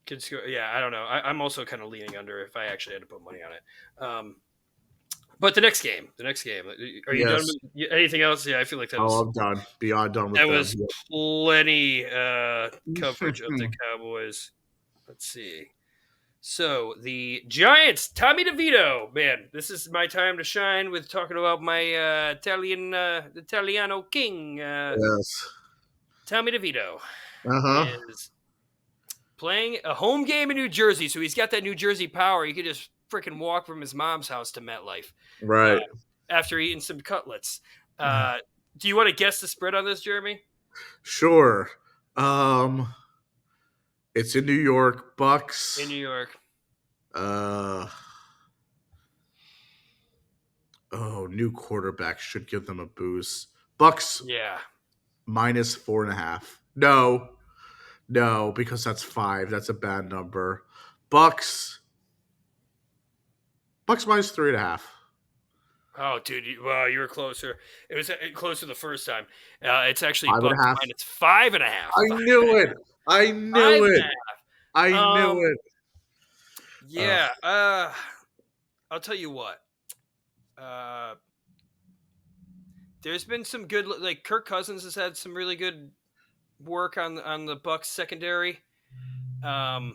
[SPEAKER 1] could score. Yeah, I don't know. I'm also kind of leaning under if I actually had to put money on it. But the next game. Are you done with anything else? Yeah, I feel like that was.
[SPEAKER 2] I'm done. Beyond done with
[SPEAKER 1] that. Was plenty coverage of the Cowboys. Let's see. So the Giants, Tommy DeVito, man, this is my time to shine with talking about my Italiano king.
[SPEAKER 2] Yes.
[SPEAKER 1] Tommy DeVito is playing a home game in New Jersey, so he's got that New Jersey power. He could just freaking walk from his mom's house to MetLife,
[SPEAKER 2] right?
[SPEAKER 1] After eating some cutlets. Do you want to guess the spread on this, Jeremy?
[SPEAKER 2] Sure. It's in New York. Bucks.
[SPEAKER 1] In New York.
[SPEAKER 2] New quarterback should give them a boost. Bucks.
[SPEAKER 1] Yeah.
[SPEAKER 2] Minus 4.5. No, because that's 5. That's a bad number. Bucks minus 3.5.
[SPEAKER 1] Oh, dude! You were closer. It was closer the first time. It's actually
[SPEAKER 2] 5.5.
[SPEAKER 1] Minus 5.5.
[SPEAKER 2] I knew it. I knew it.
[SPEAKER 1] Yeah. I'll tell you what. There's been some good. Like Kirk Cousins has had some really good work on the Bucs secondary. I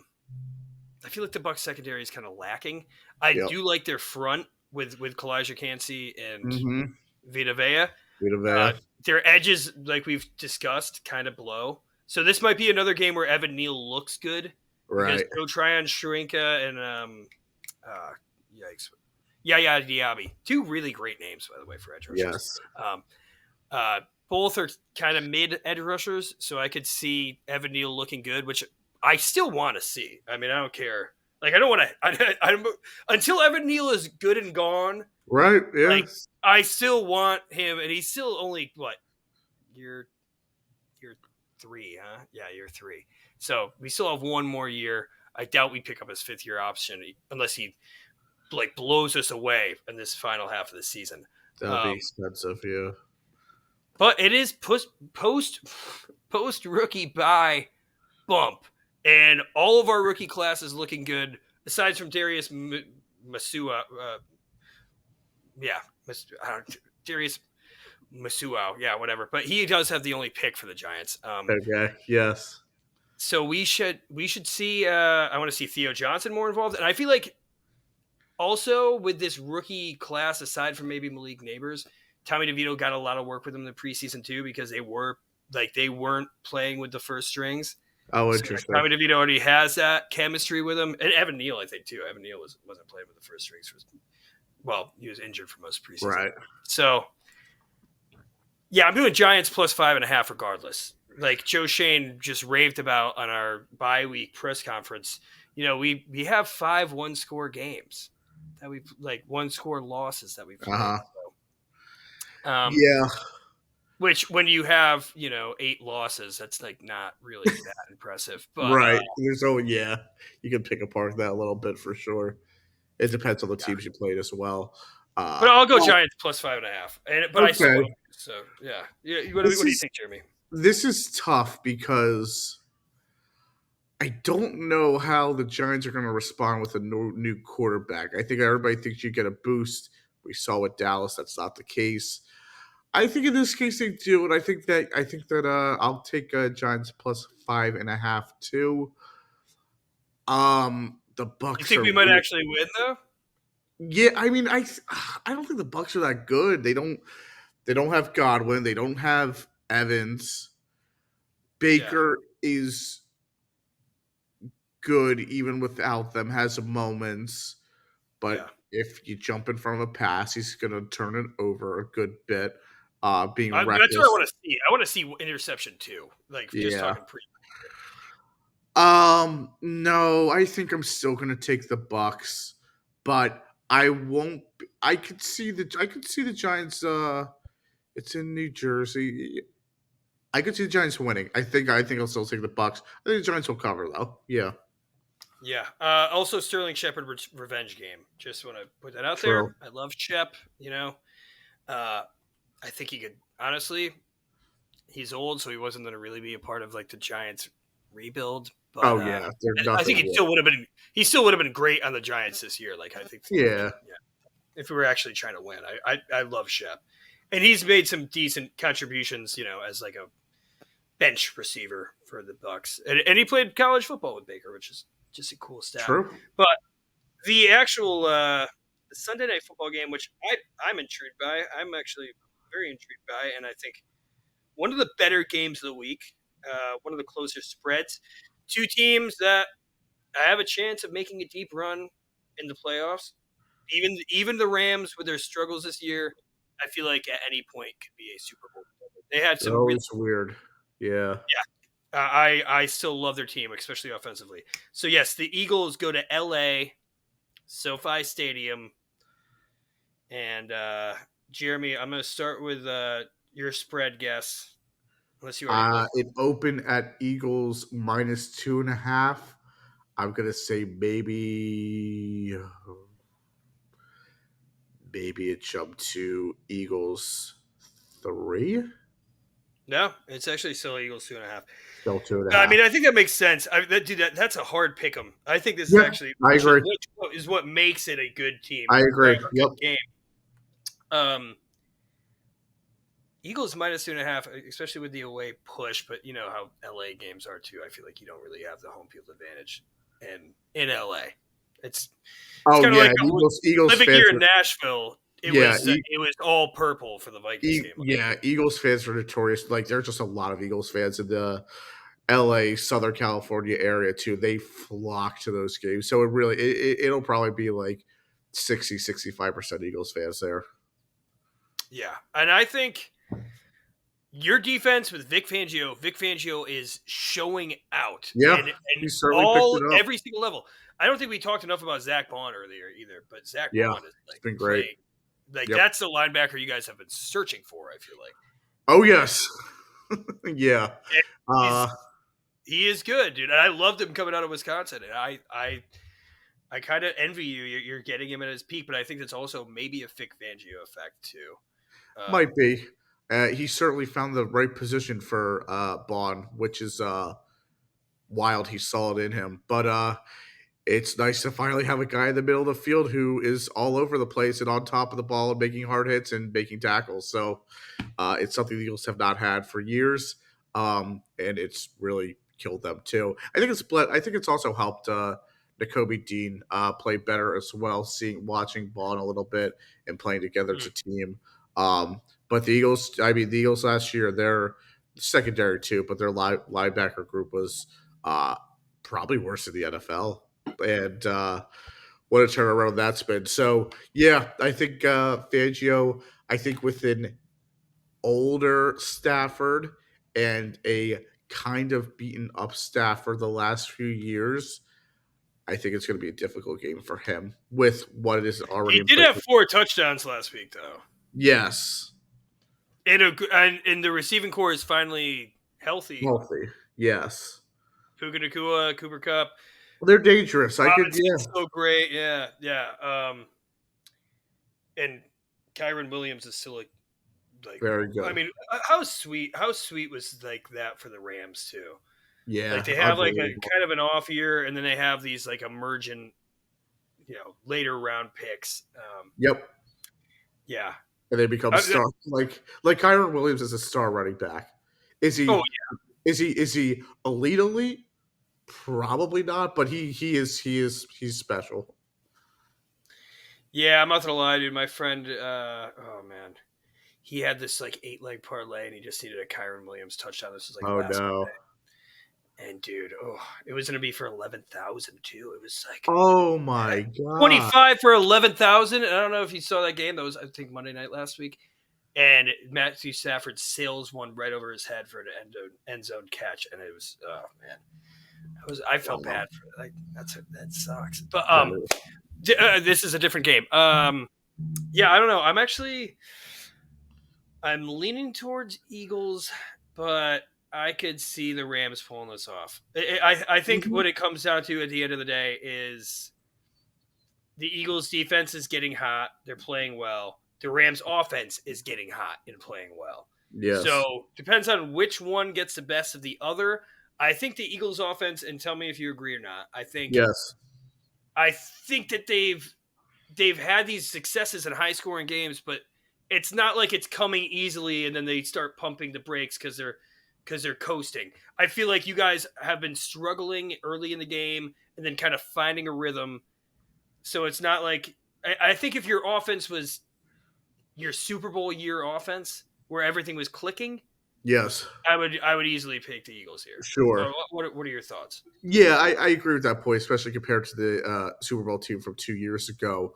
[SPEAKER 1] feel like the Bucs secondary is kind of lacking. I do like their front with Kalijah Cansey and Vita Vea. Their edges, like we've discussed, kind of blow. So this might be another game where Evan Neal looks good.
[SPEAKER 2] Right.
[SPEAKER 1] Because go try on Shrinka and yikes. Yaya Diaby. 2 really great names, by the way, for edge rushers.
[SPEAKER 2] Yes.
[SPEAKER 1] Both are kind of mid edge rushers, so I could see Evan Neal looking good, which I still want to see. I mean, I don't care. Like, I don't want to. Until Evan Neal is good and gone.
[SPEAKER 2] Right. Yeah.
[SPEAKER 1] Like, I still want him, and he's still only year 3, huh? Yeah, year 3. So we still have 1 more year. I doubt we pick up his 5th-year option unless he blows us away in this final half of the season.
[SPEAKER 2] That'll be expensive, yeah.
[SPEAKER 1] But it is post rookie buy bump. And all of our rookie class is looking good, aside from Darius Masua. Darius Masuau. Yeah, whatever. But he does have the only pick for the Giants.
[SPEAKER 2] Okay, yes.
[SPEAKER 1] So we should see I want to see Theo Johnson more involved. And I feel like also with this rookie class, aside from maybe Malik Neighbors, Tommy DeVito got a lot of work with them in the preseason too, because they weren't playing with the first strings.
[SPEAKER 2] Oh, interesting.
[SPEAKER 1] So Tommy DeVito already has that chemistry with him, and Evan Neal, I think too. Evan Neal wasn't playing with the first strings. He was injured for most preseason.
[SPEAKER 2] Right.
[SPEAKER 1] So, yeah, I'm doing Giants plus 5.5 regardless. Like Joe Shane just raved about on our bye week press conference. You know, we have 5 one-score games that we've one-score losses that we've played.
[SPEAKER 2] Yeah.
[SPEAKER 1] Which, when you have 8 losses, that's like not really that impressive. But
[SPEAKER 2] right. You can pick apart that a little bit for sure. It depends on the teams you played as well.
[SPEAKER 1] But I'll go Giants plus 5.5. But I still
[SPEAKER 2] Okay.
[SPEAKER 1] want to. So yeah. What do you think, Jeremy?
[SPEAKER 2] This is tough because I don't know how the Giants are going to respond with a new quarterback. I think everybody thinks you get a boost. We saw with Dallas that's not the case. I think in this case they do, and I think that I'll take Giants plus 5.5 too. The Bucks.
[SPEAKER 1] You think we might actually win though?
[SPEAKER 2] Yeah, I mean, I don't think the Bucks are that good. They don't have Godwin. They don't have Evans. Baker is good even without them. Has moments, but if you jump in front of a pass, he's going to turn it over a good bit. Being reckless.
[SPEAKER 1] That's what I want to see. I want to see interception too. Like just talking pre.
[SPEAKER 2] No, I think I'm still going to take the Bucks, but I won't. I could see the Giants. It's in New Jersey. I could see the Giants winning. I think I'll still take the Bucks. I think the Giants will cover though. Yeah.
[SPEAKER 1] Yeah. Also, Sterling Shepard revenge game. Just want to put that out there. I love Shep. I think he could honestly. He's old, so he wasn't going to really be a part of like the Giants rebuild. But, I think he still would have been. He still would have been great on the Giants this year. Like I think.
[SPEAKER 2] Yeah.
[SPEAKER 1] If we were actually trying to win, I love Shep, and he's made some decent contributions. As like a bench receiver for the Bucks, and he played college football with Baker, which is just a cool stat.
[SPEAKER 2] True.
[SPEAKER 1] But the actual Sunday night football game, which I'm intrigued by, I'm actually very intrigued by, and I think one of the better games of the week, one of the closer spreads. 2 teams that I have a chance of making a deep run in the playoffs. Even the Rams with their struggles this year, I feel like at any point could be a Super Bowl. They had some.
[SPEAKER 2] Always weird. Yeah.
[SPEAKER 1] Yeah. I still love their team, especially offensively. So yes, the Eagles go to L.A. SoFi Stadium, and Jeremy, I'm going to start with your spread guess. Unless you already
[SPEAKER 2] it opened at Eagles minus 2.5. I'm gonna say maybe it jumped to Eagles 3.
[SPEAKER 1] No, it's actually still Eagles 2.5.
[SPEAKER 2] Still 2.5.
[SPEAKER 1] I mean, I think that makes sense. That's a hard pick 'em. I think this is actually
[SPEAKER 2] I agree.
[SPEAKER 1] Is what makes it a good team.
[SPEAKER 2] I agree.
[SPEAKER 1] Good game. Eagles minus 2.5, especially with the away push, but you know how LA games are too. I feel like you don't really have the home field advantage in LA. It's kind of like
[SPEAKER 2] Eagles
[SPEAKER 1] living here in Nashville. It was all purple for the Vikings game.
[SPEAKER 2] Yeah, Eagles fans are notorious. Like there's just a lot of Eagles fans in the LA, Southern California area too. They flock to those games. So it'll probably be like 60-65% Eagles fans there.
[SPEAKER 1] Yeah. And I think your defense with Vic Fangio is showing out.
[SPEAKER 2] Yeah,
[SPEAKER 1] and
[SPEAKER 2] he certainly picked it up.
[SPEAKER 1] Every single level. I don't think we talked enough about Zach Bond earlier either, but Zach Bond is like
[SPEAKER 2] been great.
[SPEAKER 1] That's the linebacker you guys have been searching for, I feel like.
[SPEAKER 2] Oh yes. Yeah.
[SPEAKER 1] He is good, dude. And I loved him coming out of Wisconsin. And I kind of envy you. You're getting him at his peak, but I think that's also maybe a Vic Fangio effect too.
[SPEAKER 2] Might be. He certainly found the right position for Bond, which is wild. He saw it in him. But it's nice to finally have a guy in the middle of the field who is all over the place and on top of the ball and making hard hits and making tackles. So it's something the Eagles have not had for years, and it's really killed them too. I think it's also helped Nakobe Dean play better as well, watching Bond a little bit and playing together as a team. But the Eagles last year, their secondary too, but their linebacker group was probably worse in the NFL. And what a turnaround that's been. So, yeah, I think Fangio, with an older Stafford and a kind of beaten up Stafford the last few years, I think it's going to be a difficult game for him with what it is already.
[SPEAKER 1] He did have 4 touchdowns last week, though.
[SPEAKER 2] Yes.
[SPEAKER 1] And the receiving core is finally healthy.
[SPEAKER 2] Healthy, yes.
[SPEAKER 1] Puka Nacua, Cooper Kupp.
[SPEAKER 2] Well, they're dangerous.
[SPEAKER 1] Robinson's so great. Yeah. And Kyron Williams is still like.
[SPEAKER 2] Very good.
[SPEAKER 1] I mean, how sweet was like that for the Rams too?
[SPEAKER 2] Yeah,
[SPEAKER 1] Like they have like a kind of an off year, and then they have these like emergent, later round picks.
[SPEAKER 2] Yep.
[SPEAKER 1] Yeah.
[SPEAKER 2] And they become stars. Like Kyron Williams is a star running back. Is he?
[SPEAKER 1] Oh yeah.
[SPEAKER 2] Is he elite? Probably not, but he's special.
[SPEAKER 1] Yeah, I'm not gonna lie, dude. My friend, oh man, he had this like 8-leg parlay, and he just needed a Kyron Williams touchdown. This was like last Monday. And dude, it was gonna be for 11,000 too. It was like,
[SPEAKER 2] oh my god,
[SPEAKER 1] 25 for 11,000. I don't know if you saw that game. That was, I think, Monday night last week. And Matthew Stafford sails one right over his head for an end zone catch, and it was, oh man, I felt bad for like that sucks. But this is a different game. Yeah, I don't know. I'm leaning towards Eagles, but I could see the Rams pulling this off. I think what it comes down to at the end of the day is the Eagles' defense is getting hot. They're playing well. The Rams' offense is getting hot and playing well.
[SPEAKER 2] Yes.
[SPEAKER 1] So depends on which one gets the best of the other. I think the Eagles' offense, and tell me if you agree or not. I think that they've had these successes in high-scoring games, but it's not like it's coming easily and then they start pumping the brakes because they're coasting. I feel like you guys have been struggling early in the game and then kind of finding a rhythm. So it's not like I think if your offense was your Super Bowl year offense where everything was clicking,
[SPEAKER 2] yes,
[SPEAKER 1] I would easily pick the Eagles here.
[SPEAKER 2] Sure.
[SPEAKER 1] What are your thoughts?
[SPEAKER 2] Yeah, I agree with that point, especially compared to the Super Bowl team from 2 years ago.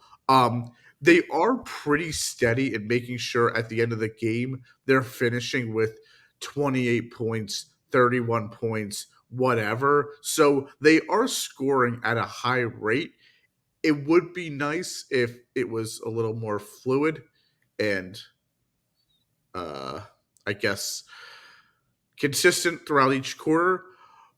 [SPEAKER 2] They are pretty steady in making sure at the end of the game they're finishing with 28 points, 31 points, whatever. So they are scoring at a high rate. It would be nice if it was a little more fluid and I guess consistent throughout each quarter.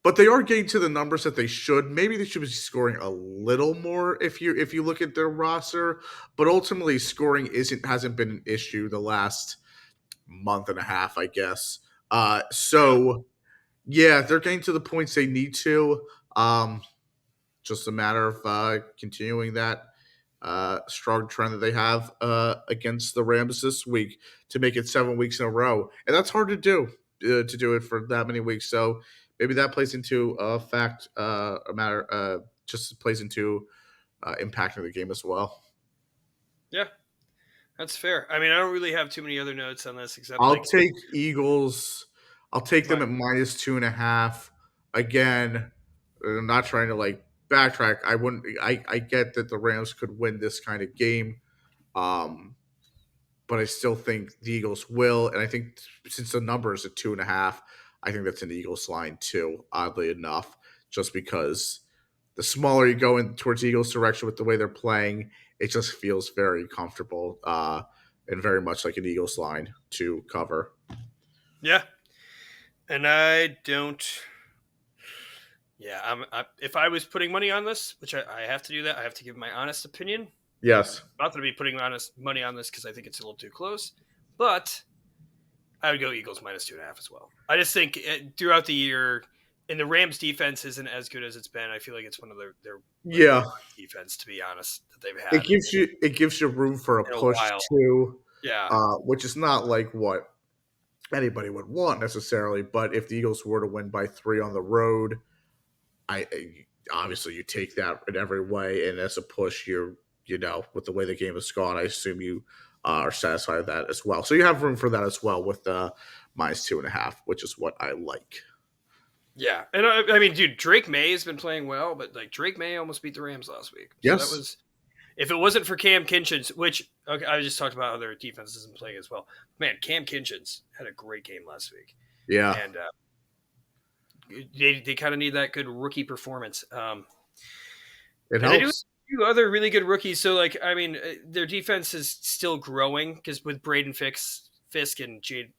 [SPEAKER 2] But they are getting to the numbers that they should. Maybe they should be scoring a little more if you look at their roster. But ultimately, scoring hasn't been an issue the last month and a half, I guess. So yeah, they're getting to the points they need to. Just a matter of continuing that strong trend that they have against the Rams this week to make it 7 weeks in a row, and that's hard to do to do it for that many weeks. So maybe that plays into just plays into impacting the game as well.
[SPEAKER 1] Yeah, that's fair. I mean, I don't really have too many other notes on this except
[SPEAKER 2] I'll take Eagles. I'll take them at -2.5. Again, I'm not trying to backtrack. I get that the Rams could win this kind of game, but I still think the Eagles will. And I think since the number is at 2.5, I think that's an Eagles line too. Oddly enough, just because the smaller you go in towards the Eagles' direction with the way they're playing, it just feels very comfortable and very much like an Eagles line to cover.
[SPEAKER 1] Yeah, and I don't. Yeah, if I was putting money on this, which I have to do that, I have to give my honest opinion.
[SPEAKER 2] Yes.
[SPEAKER 1] I'm not going to be putting money on this because I think it's a little too close, but I would go Eagles -2.5 as well. I just think throughout the year, and the Rams defense isn't as good as it's been. I feel like it's one of their defense, to be honest, that they've had.
[SPEAKER 2] It gives you room for a push too.
[SPEAKER 1] Yeah.
[SPEAKER 2] Which is not like what anybody would want necessarily, but if the Eagles were to win by 3 on the road, obviously you take that in every way, and as a push, with the way the game has gone, I assume you are satisfied with that as well. So you have room for that as well with -2.5, which is what I like.
[SPEAKER 1] Yeah, and I mean, dude, Drake May has been playing well, but Drake May almost beat the Rams last week. So
[SPEAKER 2] yes,
[SPEAKER 1] that was. If it wasn't for Cam Kinchins, which I just talked about other defenses and playing as well. Man, Cam Kinchins had a great game last week.
[SPEAKER 2] Yeah,
[SPEAKER 1] and they kind of need that good rookie performance.
[SPEAKER 2] It helps.
[SPEAKER 1] They do a few other really good rookies. So, I mean, their defense is still growing because with Braden Fix Fisk and Jared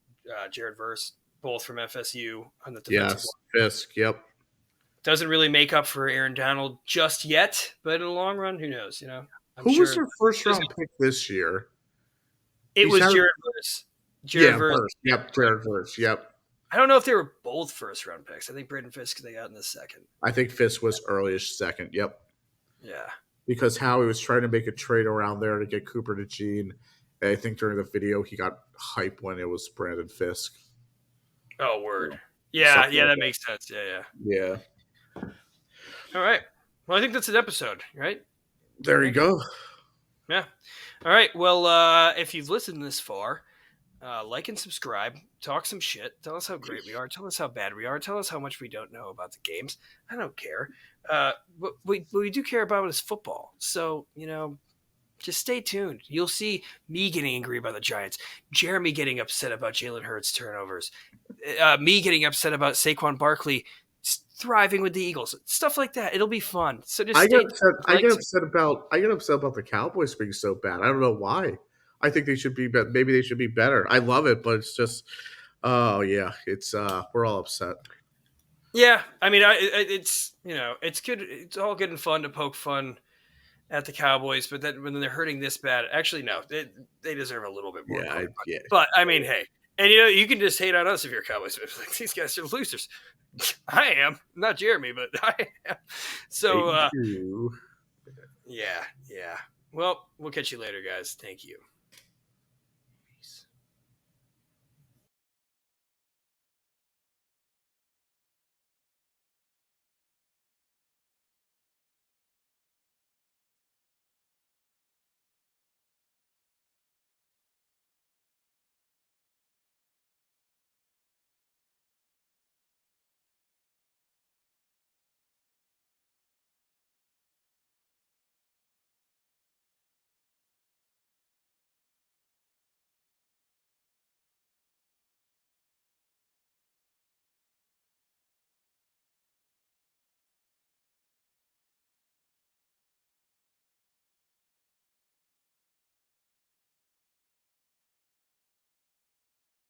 [SPEAKER 1] Verse, both from FSU on the defensive
[SPEAKER 2] line. Fisk, yep.
[SPEAKER 1] Doesn't really make up for Aaron Donald just yet, but in the long run, who knows?
[SPEAKER 2] Who was their first round pick this year?
[SPEAKER 1] It was Jared Verse.
[SPEAKER 2] Jared Verse. Yep, Jared Verse. Yep.
[SPEAKER 1] I don't know if they were both first round picks. I think Braden Fisk they got in the second.
[SPEAKER 2] I think Fisk was earliest second. Yep.
[SPEAKER 1] Yeah.
[SPEAKER 2] Because Howie was trying to make a trade around there to get Cooper DeJean. And I think during the video he got hype when it was Brandon Fisk.
[SPEAKER 1] Oh, word. Yeah, that makes sense. Yeah. All right. Well, I think that's an episode, right?
[SPEAKER 2] There you go.
[SPEAKER 1] Yeah. All right. Well, if you've listened this far, like and subscribe. Talk some shit. Tell us how great we are. Tell us how bad we are. Tell us how much we don't know about the games. I don't care. What we do care about is football. So, just stay tuned. You'll see me getting angry about the Giants, Jeremy getting upset about Jalen Hurts turnovers, me getting upset about Saquon Barkley thriving with the Eagles, stuff like that. It'll be fun. So just
[SPEAKER 2] I get upset about the Cowboys being so bad. I don't know why. I think they should be, maybe they should be better. I love it, but it's just, it's we're all upset.
[SPEAKER 1] Yeah, I mean, it's it's good. It's all good and fun to poke fun at the Cowboys, but then when they're hurting this bad, actually no, they deserve a little bit more.
[SPEAKER 2] Yeah.
[SPEAKER 1] But I mean, hey, and you can just hate on us if you're a Cowboys fan. Like, these guys are losers. I am not Jeremy, but I am. So yeah. Well, we'll catch you later, guys. Thank you.